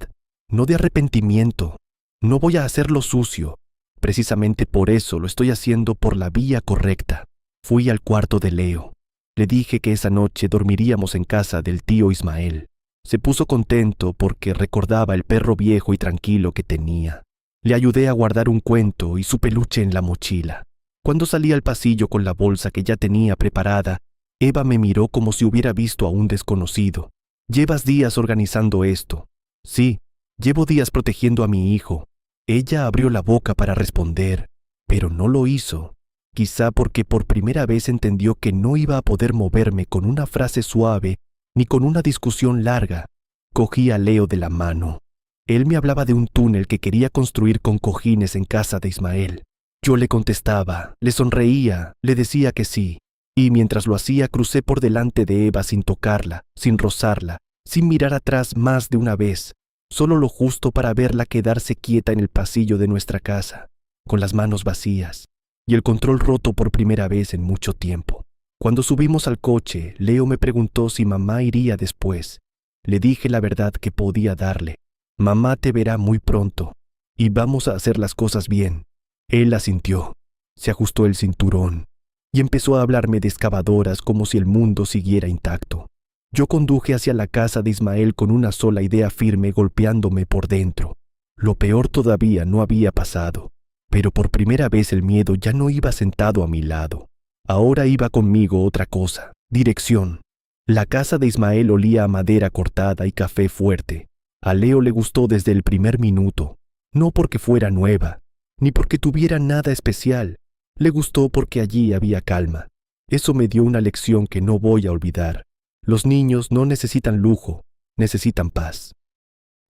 no de arrepentimiento. No voy a hacerlo sucio. Precisamente por eso lo estoy haciendo por la vía correcta. Fui al cuarto de Leo. Le dije que esa noche dormiríamos en casa del tío Ismael. Se puso contento porque recordaba el perro viejo y tranquilo que tenía. Le ayudé a guardar un cuento y su peluche en la mochila. Cuando salí al pasillo con la bolsa que ya tenía preparada, Eva me miró como si hubiera visto a un desconocido. «¿Llevas días organizando esto?» «Sí, llevo días protegiendo a mi hijo». Ella abrió la boca para responder, pero no lo hizo. Quizá porque por primera vez entendió que no iba a poder moverme con una frase suave ni con una discusión larga. Cogí a Leo de la mano. Él me hablaba de un túnel que quería construir con cojines en casa de Ismael. Yo le contestaba, le sonreía, le decía que sí. Y mientras lo hacía crucé por delante de Eva sin tocarla, sin rozarla, sin mirar atrás más de una vez, solo lo justo para verla quedarse quieta en el pasillo de nuestra casa, con las manos vacías y el control roto por primera vez en mucho tiempo. Cuando subimos al coche, Leo me preguntó si mamá iría después. Le dije la verdad que podía darle. Mamá te verá muy pronto y vamos a hacer las cosas bien. Él asintió, se ajustó el cinturón y empezó a hablarme de excavadoras como si el mundo siguiera intacto. Yo conduje hacia la casa de Ismael con una sola idea firme golpeándome por dentro. Lo peor todavía no había pasado, pero por primera vez el miedo ya no iba sentado a mi lado. Ahora iba conmigo otra cosa, dirección. La casa de Ismael olía a madera cortada y café fuerte. A Leo le gustó desde el primer minuto, no porque fuera nueva, ni porque tuviera nada especial. Le gustó porque allí había calma. Eso me dio una lección que no voy a olvidar. Los niños no necesitan lujo, necesitan paz.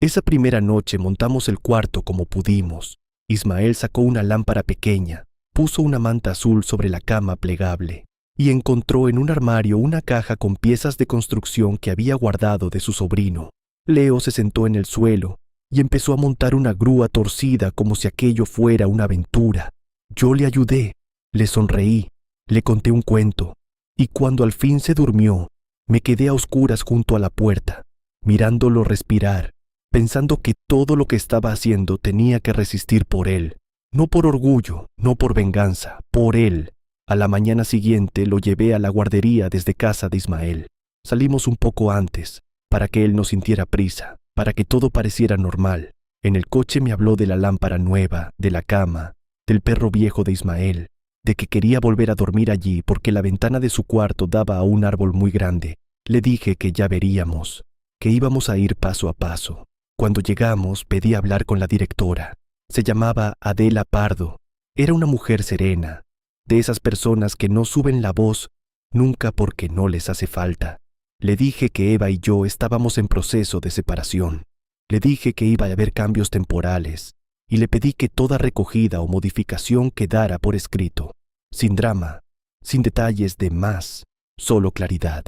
Esa primera noche montamos el cuarto como pudimos. Ismael sacó una lámpara pequeña, puso una manta azul sobre la cama plegable y encontró en un armario una caja con piezas de construcción que había guardado de su sobrino. Leo se sentó en el suelo y empezó a montar una grúa torcida como si aquello fuera una aventura. Yo le ayudé, le sonreí, le conté un cuento, y cuando al fin se durmió, me quedé a oscuras junto a la puerta, mirándolo respirar, pensando que todo lo que estaba haciendo tenía que resistir por él, no por orgullo, no por venganza, por él. A la mañana siguiente lo llevé a la guardería desde casa de Ismael. Salimos un poco antes, para que él no sintiera prisa, para que todo pareciera normal. En el coche me habló de la lámpara nueva, de la cama, del perro viejo de Ismael, de que quería volver a dormir allí porque la ventana de su cuarto daba a un árbol muy grande. Le dije que ya veríamos, que íbamos a ir paso a paso. Cuando llegamos, pedí hablar con la directora. Se llamaba Adela Pardo. Era una mujer serena, de esas personas que no suben la voz nunca porque no les hace falta. Le dije que Eva y yo estábamos en proceso de separación. Le dije que iba a haber cambios temporales y le pedí que toda recogida o modificación quedara por escrito, sin drama, sin detalles de más, solo claridad.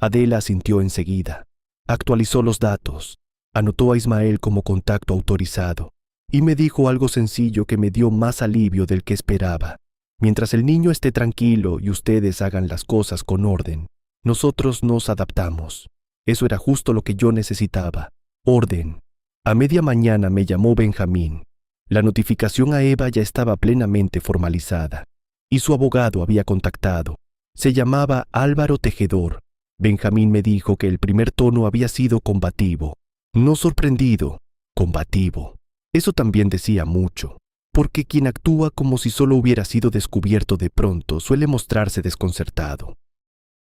Adela asintió enseguida, actualizó los datos, anotó a Ismael como contacto autorizado y me dijo algo sencillo que me dio más alivio del que esperaba. Mientras el niño esté tranquilo y ustedes hagan las cosas con orden, nosotros nos adaptamos. Eso era justo lo que yo necesitaba, orden. A media mañana me llamó Benjamín. La notificación a Eva ya estaba plenamente formalizada y su abogado había contactado. Se llamaba Álvaro Tejedor. Benjamín me dijo que el primer tono había sido combativo, no sorprendido, combativo. Eso también decía mucho, porque quien actúa como si solo hubiera sido descubierto de pronto suele mostrarse desconcertado.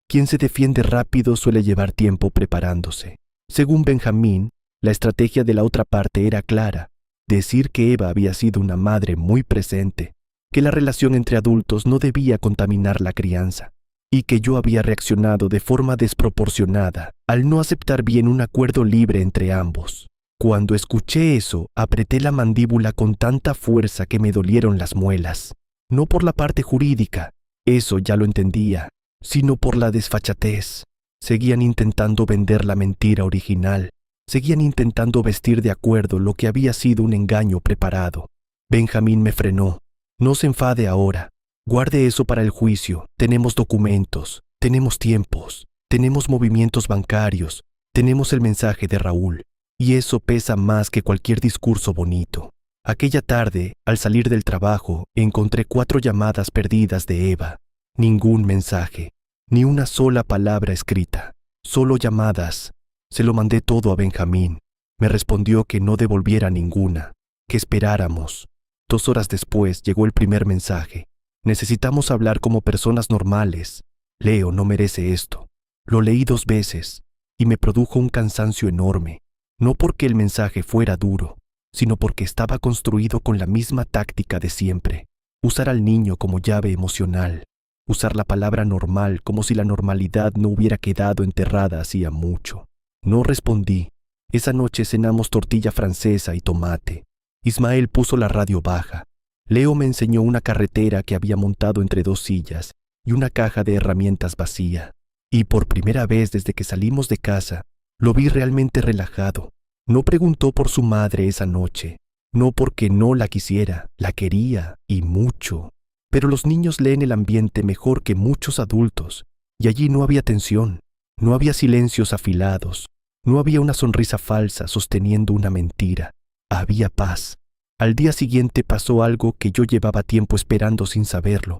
Quien se defiende rápido suele llevar tiempo preparándose. Según Benjamín, la estrategia de la otra parte era clara: decir que Eva había sido una madre muy presente, que la relación entre adultos no debía contaminar la crianza, y que yo había reaccionado de forma desproporcionada al no aceptar bien un acuerdo libre entre ambos. Cuando escuché eso, apreté la mandíbula con tanta fuerza que me dolieron las muelas. No por la parte jurídica, eso ya lo entendía, sino por la desfachatez. Seguían intentando vender la mentira original, seguían intentando vestir de acuerdo lo que había sido un engaño preparado. Benjamín me frenó. No se enfade ahora. Guarde eso para el juicio. Tenemos documentos, tenemos tiempos, tenemos movimientos bancarios, tenemos el mensaje de Raúl. Y eso pesa más que cualquier discurso bonito. Aquella tarde, al salir del trabajo, encontré 4 llamadas perdidas de Eva. Ningún mensaje, ni una sola palabra escrita, solo llamadas. Se lo mandé todo a Benjamín. Me respondió que no devolviera ninguna, que esperáramos. 2 horas después llegó el primer mensaje. Necesitamos hablar como personas normales. Leo no merece esto. Lo leí 2 veces y me produjo un cansancio enorme. No porque el mensaje fuera duro, sino porque estaba construido con la misma táctica de siempre. Usar al niño como llave emocional. Usar la palabra normal como si la normalidad no hubiera quedado enterrada hacía mucho. No respondí. Esa noche cenamos tortilla francesa y tomate. Ismael puso la radio baja. Leo me enseñó una carretera que había montado entre 2 sillas y una caja de herramientas vacía. Y por primera vez desde que salimos de casa, lo vi realmente relajado. No preguntó por su madre esa noche. No porque no la quisiera, la quería, y mucho. Pero los niños leen el ambiente mejor que muchos adultos, y allí no había tensión, no había silencios afilados, no había una sonrisa falsa sosteniendo una mentira. Había paz. Al día siguiente pasó algo que yo llevaba tiempo esperando sin saberlo.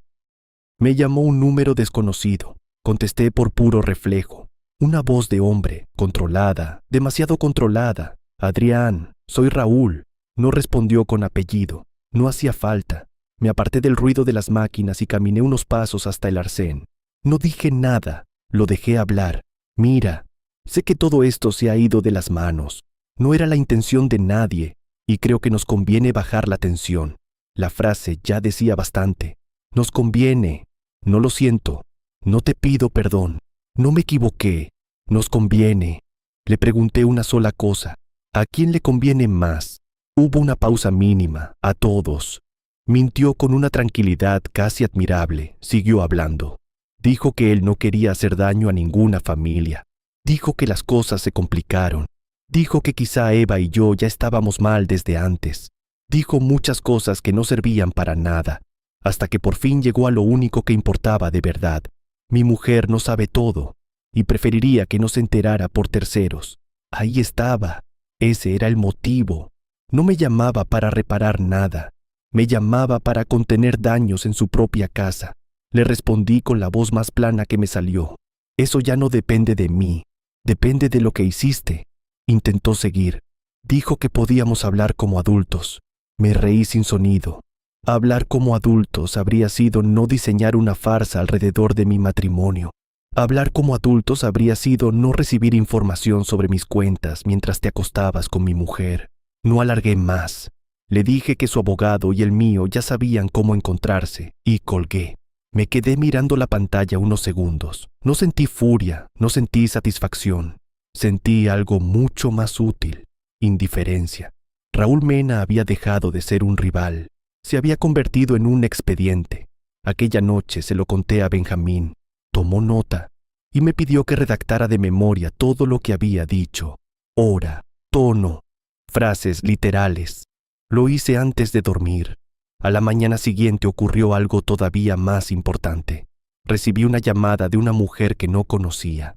Me llamó un número desconocido. Contesté por puro reflejo. Una voz de hombre, controlada, demasiado controlada. Adrián, soy Raúl. No respondió con apellido. No hacía falta. Me aparté del ruido de las máquinas y caminé unos pasos hasta el arcén. No dije nada. Lo dejé hablar. Mira, sé que todo esto se ha ido de las manos. No era la intención de nadie, y creo que nos conviene bajar la tensión. La frase ya decía bastante. Nos conviene. No lo siento. No te pido perdón. No me equivoqué. Nos conviene. Le pregunté una sola cosa. ¿A quién le conviene más? Hubo una pausa mínima. A todos. Mintió con una tranquilidad casi admirable. Siguió hablando. Dijo que él no quería hacer daño a ninguna familia. Dijo que las cosas se complicaron. Dijo que quizá Eva y yo ya estábamos mal desde antes. Dijo muchas cosas que no servían para nada, hasta que por fin llegó a lo único que importaba de verdad. Mi mujer no sabe todo, y preferiría que no se enterara por terceros. Ahí estaba. Ese era el motivo. No me llamaba para reparar nada. Me llamaba para contener daños en su propia casa. Le respondí con la voz más plana que me salió. Eso ya no depende de mí. Depende de lo que hiciste. Intentó seguir. Dijo que podíamos hablar como adultos. Me reí sin sonido. Hablar como adultos habría sido no diseñar una farsa alrededor de mi matrimonio. Hablar como adultos habría sido no recibir información sobre mis cuentas mientras te acostabas con mi mujer. No alargué más. Le dije que su abogado y el mío ya sabían cómo encontrarse, y colgué. Me quedé mirando la pantalla unos segundos. No sentí furia, no sentí satisfacción. Sentí algo mucho más útil, indiferencia. Raúl Mena había dejado de ser un rival. Se había convertido en un expediente. Aquella noche se lo conté a Benjamín. Tomó nota y me pidió que redactara de memoria todo lo que había dicho. Hora, tono, frases literales. Lo hice antes de dormir. A la mañana siguiente ocurrió algo todavía más importante. Recibí una llamada de una mujer que no conocía.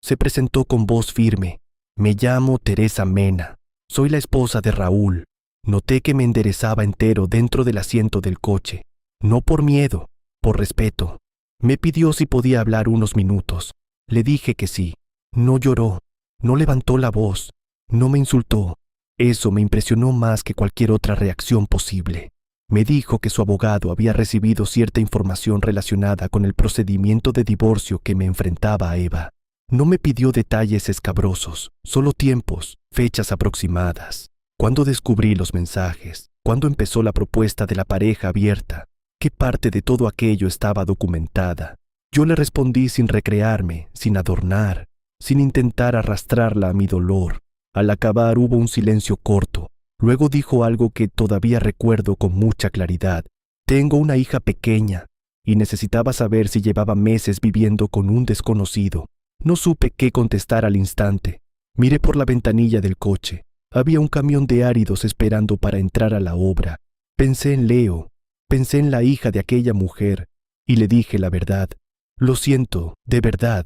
Se presentó con voz firme. Me llamo Teresa Mena. Soy la esposa de Raúl. Noté que me enderezaba entero dentro del asiento del coche. No por miedo, por respeto. Me pidió si podía hablar unos minutos. Le dije que sí. No lloró, no levantó la voz, no me insultó. Eso me impresionó más que cualquier otra reacción posible. Me dijo que su abogado había recibido cierta información relacionada con el procedimiento de divorcio que me enfrentaba a Eva. No me pidió detalles escabrosos, solo tiempos, fechas aproximadas. Cuándo descubrí los mensajes, cuándo empezó la propuesta de la pareja abierta, qué parte de todo aquello estaba documentada. Yo le respondí sin recrearme, sin adornar, sin intentar arrastrarla a mi dolor. Al acabar hubo un silencio corto. Luego dijo algo que todavía recuerdo con mucha claridad. Tengo una hija pequeña y necesitaba saber si llevaba meses viviendo con un desconocido. No supe qué contestar al instante. Miré por la ventanilla del coche. Había un camión de áridos esperando para entrar a la obra. Pensé en Leo, pensé en la hija de aquella mujer y le dije la verdad. Lo siento, de verdad.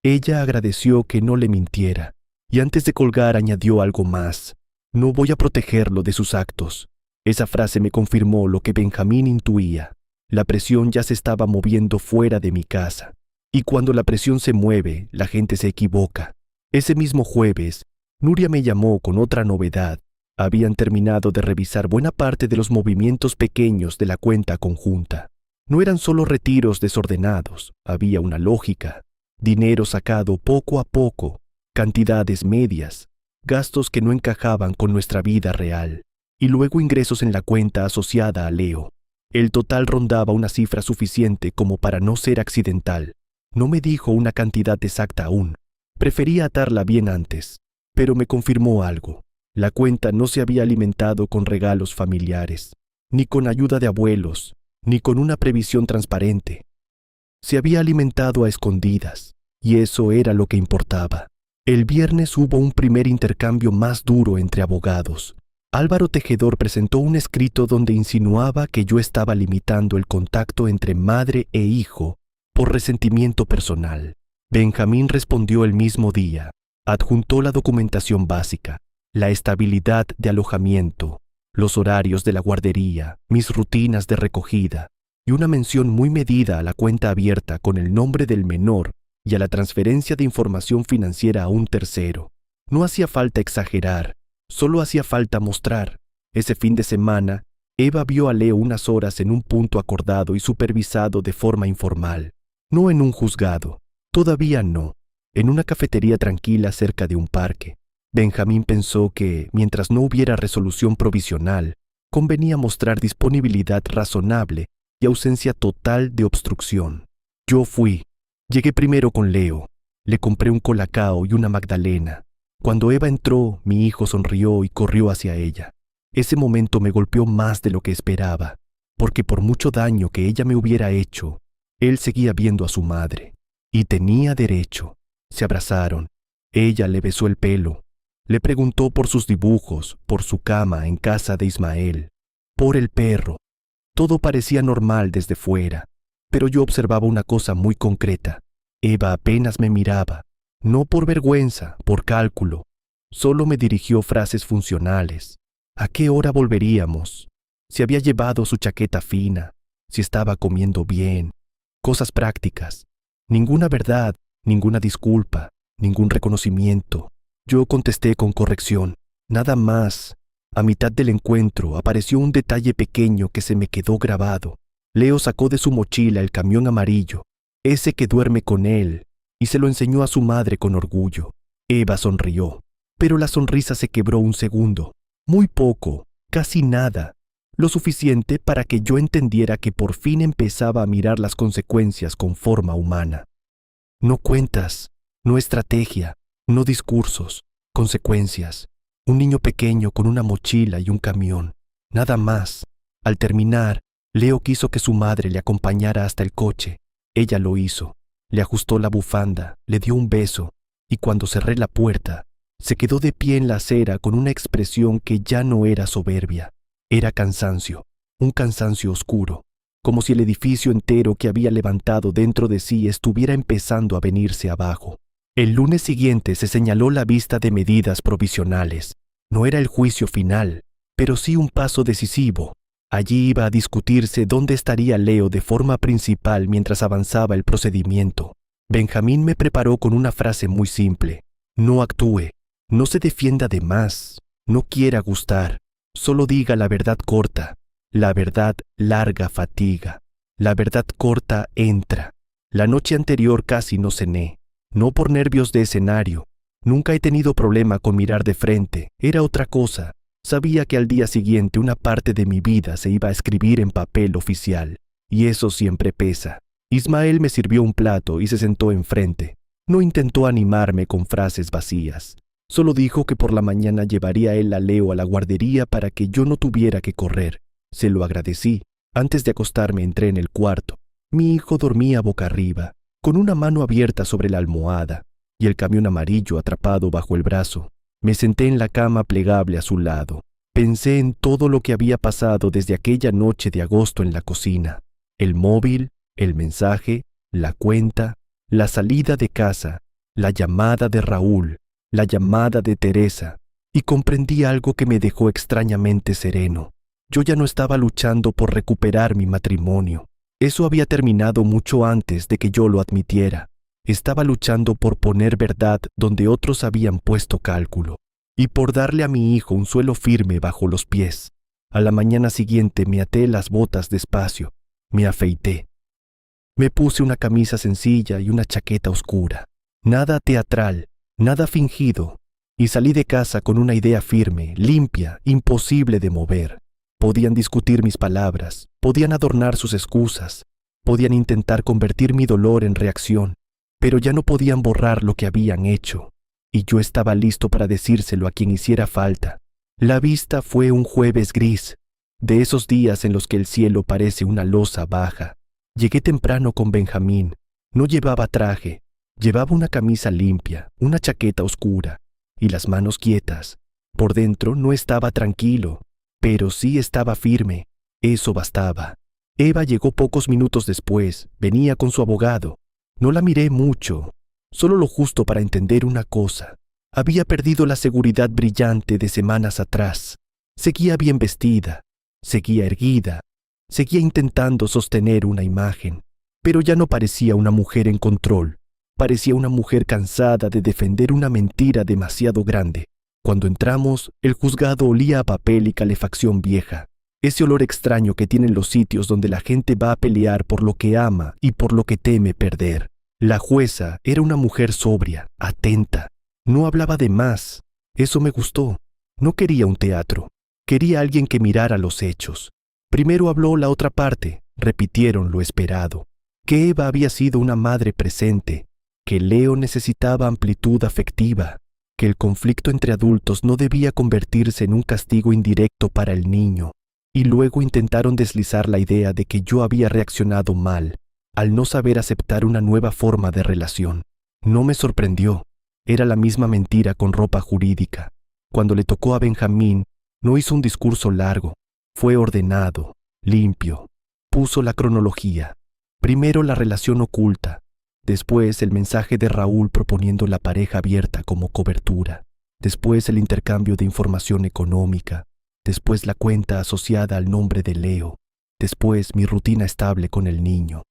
Ella agradeció que no le mintiera y antes de colgar añadió algo más. No voy a protegerlo de sus actos. Esa frase me confirmó lo que Benjamín intuía. La presión ya se estaba moviendo fuera de mi casa. Y cuando la presión se mueve, la gente se equivoca. Ese mismo jueves, Nuria me llamó con otra novedad. Habían terminado de revisar buena parte de los movimientos pequeños de la cuenta conjunta. No eran solo retiros desordenados, había una lógica. Dinero sacado poco a poco, cantidades medias, gastos que no encajaban con nuestra vida real, y luego ingresos en la cuenta asociada a Leo. El total rondaba una cifra suficiente como para no ser accidental. No me dijo una cantidad exacta aún. Prefería atarla bien antes, pero me confirmó algo. La cuenta no se había alimentado con regalos familiares, ni con ayuda de abuelos, ni con una previsión transparente. Se había alimentado a escondidas, y eso era lo que importaba. El viernes hubo un primer intercambio más duro entre abogados. Álvaro Tejedor presentó un escrito donde insinuaba que yo estaba limitando el contacto entre madre e hijo por resentimiento personal. Benjamín respondió el mismo día. Adjuntó la documentación básica, la estabilidad de alojamiento, los horarios de la guardería, mis rutinas de recogida y una mención muy medida a la cuenta abierta con el nombre del menor y a la transferencia de información financiera a un tercero. No hacía falta exagerar, solo hacía falta mostrar. Ese fin de semana, Eva vio a Leo unas horas en un punto acordado y supervisado de forma informal. No en un juzgado, todavía no, en una cafetería tranquila cerca de un parque. Benjamín pensó que, mientras no hubiera resolución provisional, convenía mostrar disponibilidad razonable y ausencia total de obstrucción. Yo fui. Llegué primero con Leo. Le compré un colacao y una magdalena. Cuando Eva entró, mi hijo sonrió y corrió hacia ella. Ese momento me golpeó más de lo que esperaba, porque por mucho daño que ella me hubiera hecho, él seguía viendo a su madre. Y tenía derecho. Se abrazaron. Ella le besó el pelo. Le preguntó por sus dibujos, por su cama en casa de Ismael, por el perro. Todo parecía normal desde fuera, pero yo observaba una cosa muy concreta. Eva apenas me miraba, no por vergüenza, por cálculo. Solo me dirigió frases funcionales. ¿A qué hora volveríamos? Si había llevado su chaqueta fina, si estaba comiendo bien. Cosas prácticas. Ninguna verdad, ninguna disculpa, ningún reconocimiento. Yo contesté con corrección. Nada más. A mitad del encuentro apareció un detalle pequeño que se me quedó grabado. Leo sacó de su mochila el camión amarillo, ese que duerme con él, y se lo enseñó a su madre con orgullo. Eva sonrió, pero la sonrisa se quebró un segundo. Muy poco, casi nada. Lo suficiente para que yo entendiera que por fin empezaba a mirar las consecuencias con forma humana. No cuentas, no estrategia, no discursos, consecuencias. Un niño pequeño con una mochila y un camión. Nada más. Al terminar, Leo quiso que su madre le acompañara hasta el coche. Ella lo hizo. Le ajustó la bufanda, le dio un beso, y cuando cerré la puerta, se quedó de pie en la acera con una expresión que ya no era soberbia. Era cansancio, un cansancio oscuro, como si el edificio entero que había levantado dentro de sí estuviera empezando a venirse abajo. El lunes siguiente se señaló la vista de medidas provisionales. No era el juicio final, pero sí un paso decisivo. Allí iba a discutirse dónde estaría Leo de forma principal mientras avanzaba el procedimiento. Benjamín me preparó con una frase muy simple. No actúe, no se defienda de más, no quiera gustar, solo diga la verdad corta. La verdad larga fatiga, la verdad corta entra. La noche anterior casi no cené. No por nervios de escenario. Nunca he tenido problema con mirar de frente. Era otra cosa. Sabía que al día siguiente una parte de mi vida se iba a escribir en papel oficial. Y eso siempre pesa. Ismael me sirvió un plato y se sentó enfrente. No intentó animarme con frases vacías. Solo dijo que por la mañana llevaría él a Leo a la guardería para que yo no tuviera que correr. Se lo agradecí. Antes de acostarme entré en el cuarto. Mi hijo dormía boca arriba, con una mano abierta sobre la almohada y el camión amarillo atrapado bajo el brazo. Me senté en la cama plegable a su lado. Pensé en todo lo que había pasado desde aquella noche de agosto en la cocina. El móvil, el mensaje, la cuenta, la salida de casa, la llamada de Raúl, la llamada de Teresa, y comprendí algo que me dejó extrañamente sereno. Yo ya no estaba luchando por recuperar mi matrimonio. Eso había terminado mucho antes de que yo lo admitiera. Estaba luchando por poner verdad donde otros habían puesto cálculo, y por darle a mi hijo un suelo firme bajo los pies. A la mañana siguiente me até las botas despacio, me afeité. Me puse una camisa sencilla y una chaqueta oscura. Nada teatral, nada fingido, y salí de casa con una idea firme, limpia, imposible de mover. Podían discutir mis palabras, podían adornar sus excusas, podían intentar convertir mi dolor en reacción, pero ya no podían borrar lo que habían hecho, y yo estaba listo para decírselo a quien hiciera falta. La vista fue un jueves gris, de esos días en los que el cielo parece una losa baja. Llegué temprano con Benjamín. No llevaba traje, llevaba una camisa limpia, una chaqueta oscura y las manos quietas. Por dentro no estaba tranquilo, pero sí estaba firme. Eso bastaba. Eva llegó pocos minutos después, venía con su abogado. No la miré mucho, solo lo justo para entender una cosa. Había perdido la seguridad brillante de semanas atrás. Seguía bien vestida, seguía erguida, seguía intentando sostener una imagen, pero ya no parecía una mujer en control. Parecía una mujer cansada de defender una mentira demasiado grande. Cuando entramos, el juzgado olía a papel y calefacción vieja. Ese olor extraño que tienen los sitios donde la gente va a pelear por lo que ama y por lo que teme perder. La jueza era una mujer sobria, atenta. No hablaba de más. Eso me gustó. No quería un teatro. Quería alguien que mirara los hechos. Primero habló la otra parte. Repitieron lo esperado. Que Eva había sido una madre presente. Que Leo necesitaba amplitud afectiva. Que el conflicto entre adultos no debía convertirse en un castigo indirecto para el niño. Y luego intentaron deslizar la idea de que yo había reaccionado mal, al no saber aceptar una nueva forma de relación. No me sorprendió. Era la misma mentira con ropa jurídica. Cuando le tocó a Benjamín, no hizo un discurso largo. Fue ordenado, limpio. Puso la cronología. Primero la relación oculta. Después el mensaje de Raúl proponiendo la pareja abierta como cobertura. Después el intercambio de información económica. Después la cuenta asociada al nombre de Leo. Después mi rutina estable con el niño.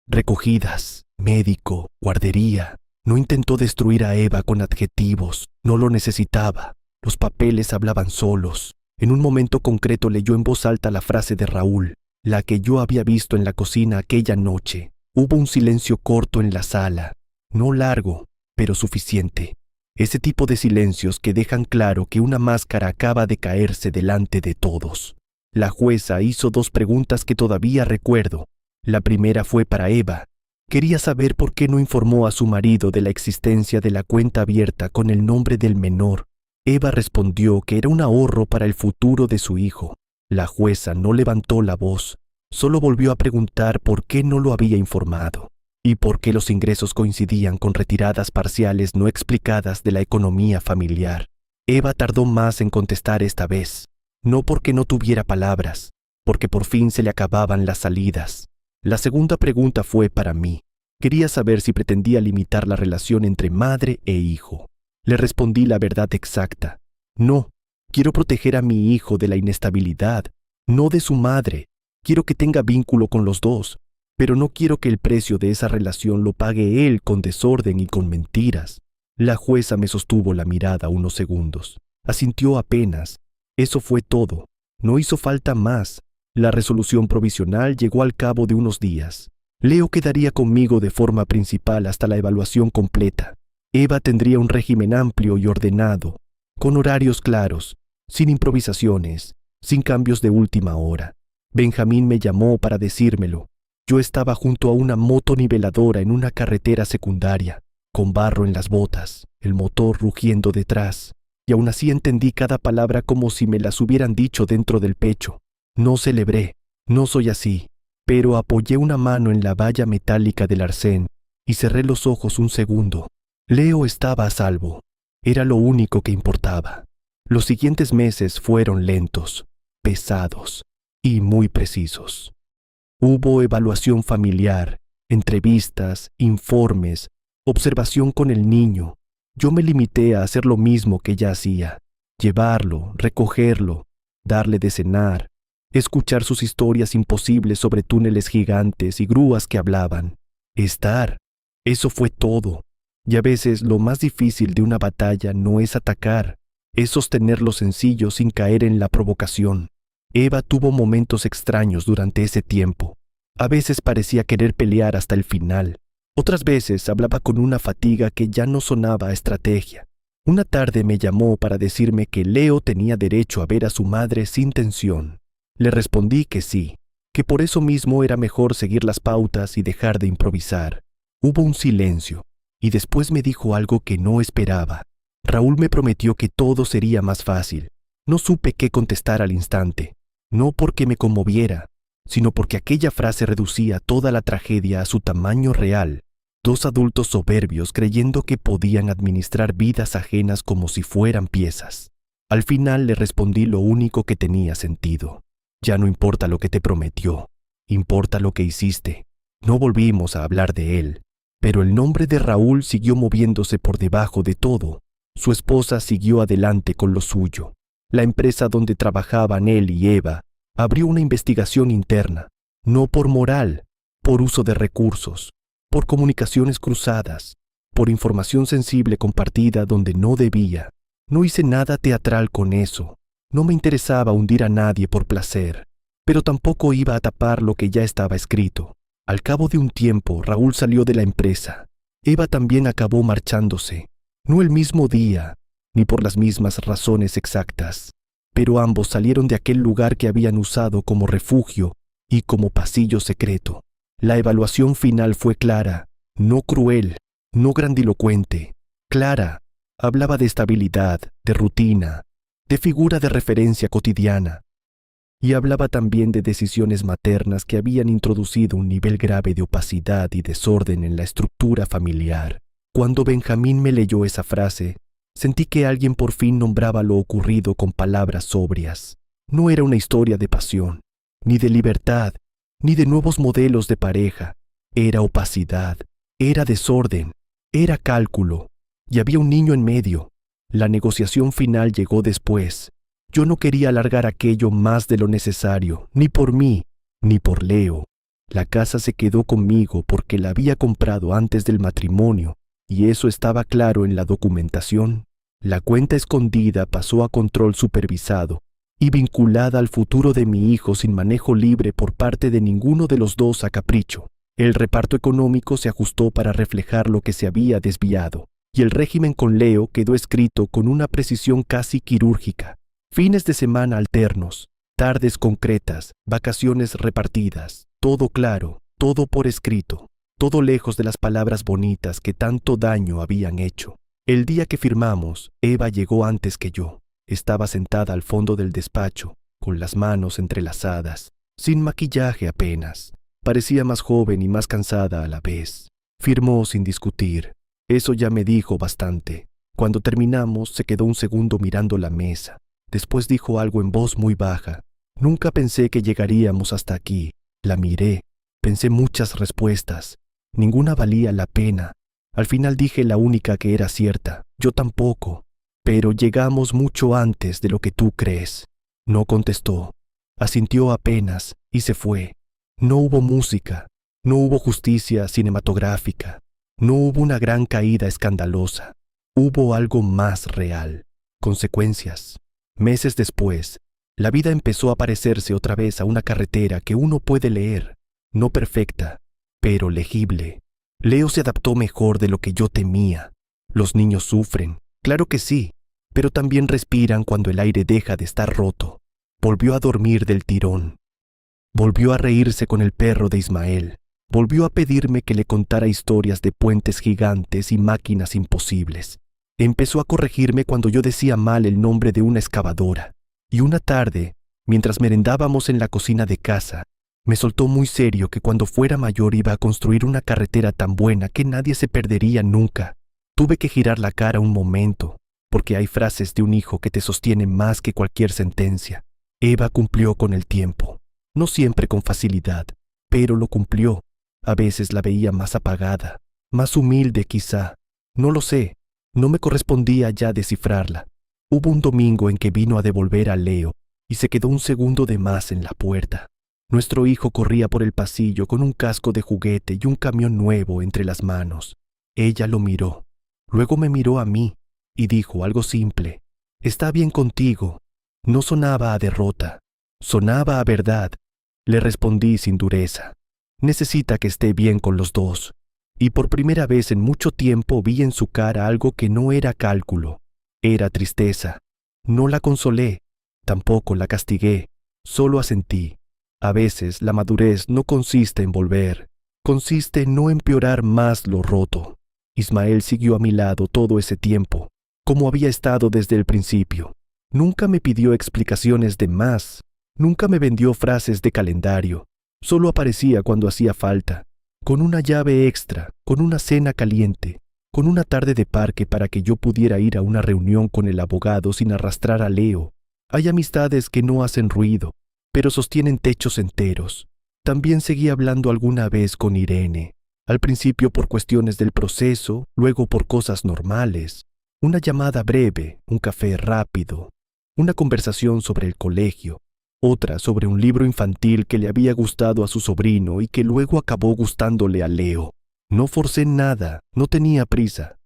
Recogidas, médico, guardería. No intentó destruir a Eva con adjetivos. No lo necesitaba. Los papeles hablaban solos. En un momento concreto leyó en voz alta la frase de Raúl, la que yo había visto en la cocina aquella noche. Hubo un silencio corto en la sala. No largo, pero suficiente. Ese tipo de silencios que dejan claro que una máscara acaba de caerse delante de todos. La jueza hizo 2 preguntas que todavía recuerdo. La primera fue para Eva. Quería saber por qué no informó a su marido de la existencia de la cuenta abierta con el nombre del menor. Eva respondió que era un ahorro para el futuro de su hijo. La jueza no levantó la voz, solo volvió a preguntar por qué no lo había informado. Y por qué los ingresos coincidían con retiradas parciales no explicadas de la economía familiar. Eva tardó más en contestar esta vez, no porque no tuviera palabras, porque por fin se le acababan las salidas. La segunda pregunta fue para mí. Quería saber si pretendía limitar la relación entre madre e hijo. Le respondí la verdad exacta. No, quiero proteger a mi hijo de la inestabilidad, no de su madre. Quiero que tenga vínculo con los dos. Pero no quiero que el precio de esa relación lo pague él con desorden y con mentiras. La jueza me sostuvo la mirada unos segundos. Asintió apenas. Eso fue todo. No hizo falta más. La resolución provisional llegó al cabo de unos días. Leo quedaría conmigo de forma principal hasta la evaluación completa. Eva tendría un régimen amplio y ordenado, con horarios claros, sin improvisaciones, sin cambios de última hora. Benjamín me llamó para decírmelo. Yo estaba junto a una moto niveladora en una carretera secundaria, con barro en las botas, el motor rugiendo detrás, y aún así entendí cada palabra como si me las hubieran dicho dentro del pecho. No celebré, no soy así, pero apoyé una mano en la valla metálica del arcén y cerré los ojos un segundo. Leo estaba a salvo. Era lo único que importaba. Los siguientes meses fueron lentos, pesados y muy precisos. Hubo evaluación familiar, entrevistas, informes, observación con el niño. Yo me limité a hacer lo mismo que ya hacía: llevarlo, recogerlo, darle de cenar, escuchar sus historias imposibles sobre túneles gigantes y grúas que hablaban. Estar. Eso fue todo. Y a veces lo más difícil de una batalla no es atacar, es sostener lo sencillo sin caer en la provocación. Eva tuvo momentos extraños durante ese tiempo. A veces parecía querer pelear hasta el final. Otras veces hablaba con una fatiga que ya no sonaba a estrategia. Una tarde me llamó para decirme que Leo tenía derecho a ver a su madre sin tensión. Le respondí que sí, que por eso mismo era mejor seguir las pautas y dejar de improvisar. Hubo un silencio, y después me dijo algo que no esperaba. Raúl me prometió que todo sería más fácil. No supe qué contestar al instante, no porque me conmoviera, sino porque aquella frase reducía toda la tragedia a su tamaño real. Dos adultos soberbios creyendo que podían administrar vidas ajenas como si fueran piezas. Al final le respondí lo único que tenía sentido. Ya no importa lo que te prometió, importa lo que hiciste. No volvimos a hablar de él, pero el nombre de Raúl siguió moviéndose por debajo de todo. Su esposa siguió adelante con lo suyo. La empresa donde trabajaban él y Eva abrió una investigación interna, no por moral, por uso de recursos, por comunicaciones cruzadas, por información sensible compartida donde no debía. No hice nada teatral con eso. No me interesaba hundir a nadie por placer, pero tampoco iba a tapar lo que ya estaba escrito. Al cabo de un tiempo, Raúl salió de la empresa. Eva también acabó marchándose. No el mismo día, ni por las mismas razones exactas, pero ambos salieron de aquel lugar que habían usado como refugio y como pasillo secreto. La evaluación final fue clara, no cruel, no grandilocuente. Clara. Hablaba de estabilidad, de rutina, de figura de referencia cotidiana, y hablaba también de decisiones maternas que habían introducido un nivel grave de opacidad y desorden en la estructura familiar. Cuando Benjamín me leyó esa frase, sentí que alguien por fin nombraba lo ocurrido con palabras sobrias. No era una historia de pasión, ni de libertad, ni de nuevos modelos de pareja. Era opacidad, era desorden, era cálculo, y había un niño en medio. La negociación final llegó después. Yo no quería alargar aquello más de lo necesario, ni por mí, ni por Leo. La casa se quedó conmigo porque la había comprado antes del matrimonio, y eso estaba claro en la documentación. La cuenta escondida pasó a control supervisado y vinculada al futuro de mi hijo sin manejo libre por parte de ninguno de los dos a capricho. El reparto económico se ajustó para reflejar lo que se había desviado, y el régimen con Leo quedó escrito con una precisión casi quirúrgica. Fines de semana alternos, tardes concretas, vacaciones repartidas, todo claro, todo por escrito, todo lejos de las palabras bonitas que tanto daño habían hecho. El día que firmamos, Eva llegó antes que yo. Estaba sentada al fondo del despacho, con las manos entrelazadas, sin maquillaje apenas. Parecía más joven y más cansada a la vez. Firmó sin discutir. Eso ya me dijo bastante. Cuando terminamos, se quedó un segundo mirando la mesa. Después dijo algo en voz muy baja. Nunca pensé que llegaríamos hasta aquí. La miré. Pensé muchas respuestas. Ninguna valía la pena. Al final dije la única que era cierta. Yo tampoco. Pero llegamos mucho antes de lo que tú crees. No contestó. Asintió apenas y se fue. No hubo música. No hubo justicia cinematográfica. No hubo una gran caída escandalosa. Hubo algo más real. Consecuencias. Meses después, la vida empezó a parecerse otra vez a una carretera que uno puede leer, no perfecta, pero legible. Leo se adaptó mejor de lo que yo temía. Los niños sufren, claro que sí, pero también respiran cuando el aire deja de estar roto. Volvió a dormir del tirón. Volvió a reírse con el perro de Ismael. Volvió a pedirme que le contara historias de puentes gigantes y máquinas imposibles. Empezó a corregirme cuando yo decía mal el nombre de una excavadora. Y una tarde, mientras merendábamos en la cocina de casa, me soltó muy serio que cuando fuera mayor iba a construir una carretera tan buena que nadie se perdería nunca. Tuve que girar la cara un momento, porque hay frases de un hijo que te sostienen más que cualquier sentencia. Eva cumplió con el tiempo, no siempre con facilidad, pero lo cumplió. A veces la veía más apagada, más humilde quizá. No lo sé, no me correspondía ya descifrarla. Hubo un domingo en que vino a devolver a Leo y se quedó un segundo de más en la puerta. Nuestro hijo corría por el pasillo con un casco de juguete y un camión nuevo entre las manos. Ella lo miró, luego me miró a mí y dijo algo simple: «Está bien contigo». No sonaba a derrota, sonaba a verdad. Le respondí sin dureza: «Necesita que esté bien con los dos». Y por primera vez en mucho tiempo vi en su cara algo que no era cálculo, era tristeza. No la consolé, tampoco la castigué, solo asentí. A veces la madurez no consiste en volver, consiste en no empeorar más lo roto. Ismael siguió a mi lado todo ese tiempo, como había estado desde el principio. Nunca me pidió explicaciones de más, nunca me vendió frases de calendario, solo aparecía cuando hacía falta, con una llave extra, con una cena caliente, con una tarde de parque para que yo pudiera ir a una reunión con el abogado sin arrastrar a Leo. Hay amistades que no hacen ruido, pero sostienen techos enteros. También seguí hablando alguna vez con Irene, al principio por cuestiones del proceso, luego por cosas normales. Una llamada breve, un café rápido, una conversación sobre el colegio, otra sobre un libro infantil que le había gustado a su sobrino y que luego acabó gustándole a Leo. No forcé nada, no tenía prisa.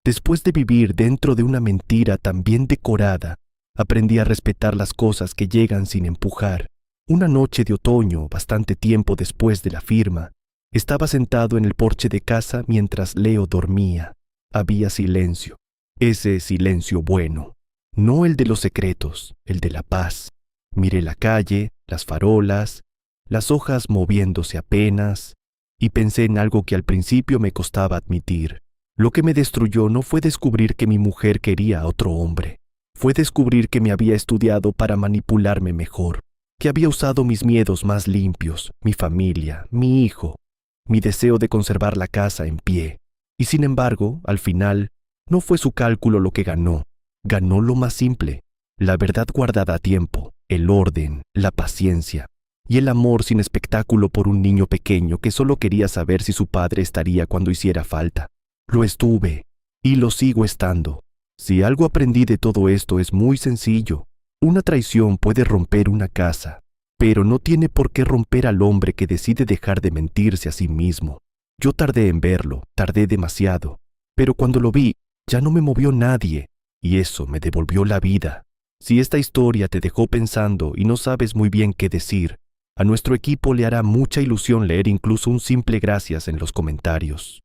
Después de vivir dentro de una mentira tan bien decorada, aprendí a respetar las cosas que llegan sin empujar. Una noche de otoño, bastante tiempo después de la firma, estaba sentado en el porche de casa mientras Leo dormía. Había silencio, ese silencio bueno, no el de los secretos, el de la paz. Miré la calle, las farolas, las hojas moviéndose apenas, y pensé en algo que al principio me costaba admitir. Lo que me destruyó no fue descubrir que mi mujer quería a otro hombre. Fue descubrir que me había estudiado para manipularme mejor, que había usado mis miedos más limpios, mi familia, mi hijo, mi deseo de conservar la casa en pie. Y sin embargo, al final, no fue su cálculo lo que ganó. Ganó lo más simple, la verdad guardada a tiempo, el orden, la paciencia y el amor sin espectáculo por un niño pequeño que solo quería saber si su padre estaría cuando hiciera falta. Lo estuve, y lo sigo estando. Si algo aprendí de todo esto es muy sencillo. Una traición puede romper una casa, pero no tiene por qué romper al hombre que decide dejar de mentirse a sí mismo. Yo tardé en verlo, tardé demasiado, pero cuando lo vi, ya no me movió nadie, y eso me devolvió la vida. Si esta historia te dejó pensando y no sabes muy bien qué decir, a nuestro equipo le hará mucha ilusión leer incluso un simple gracias en los comentarios.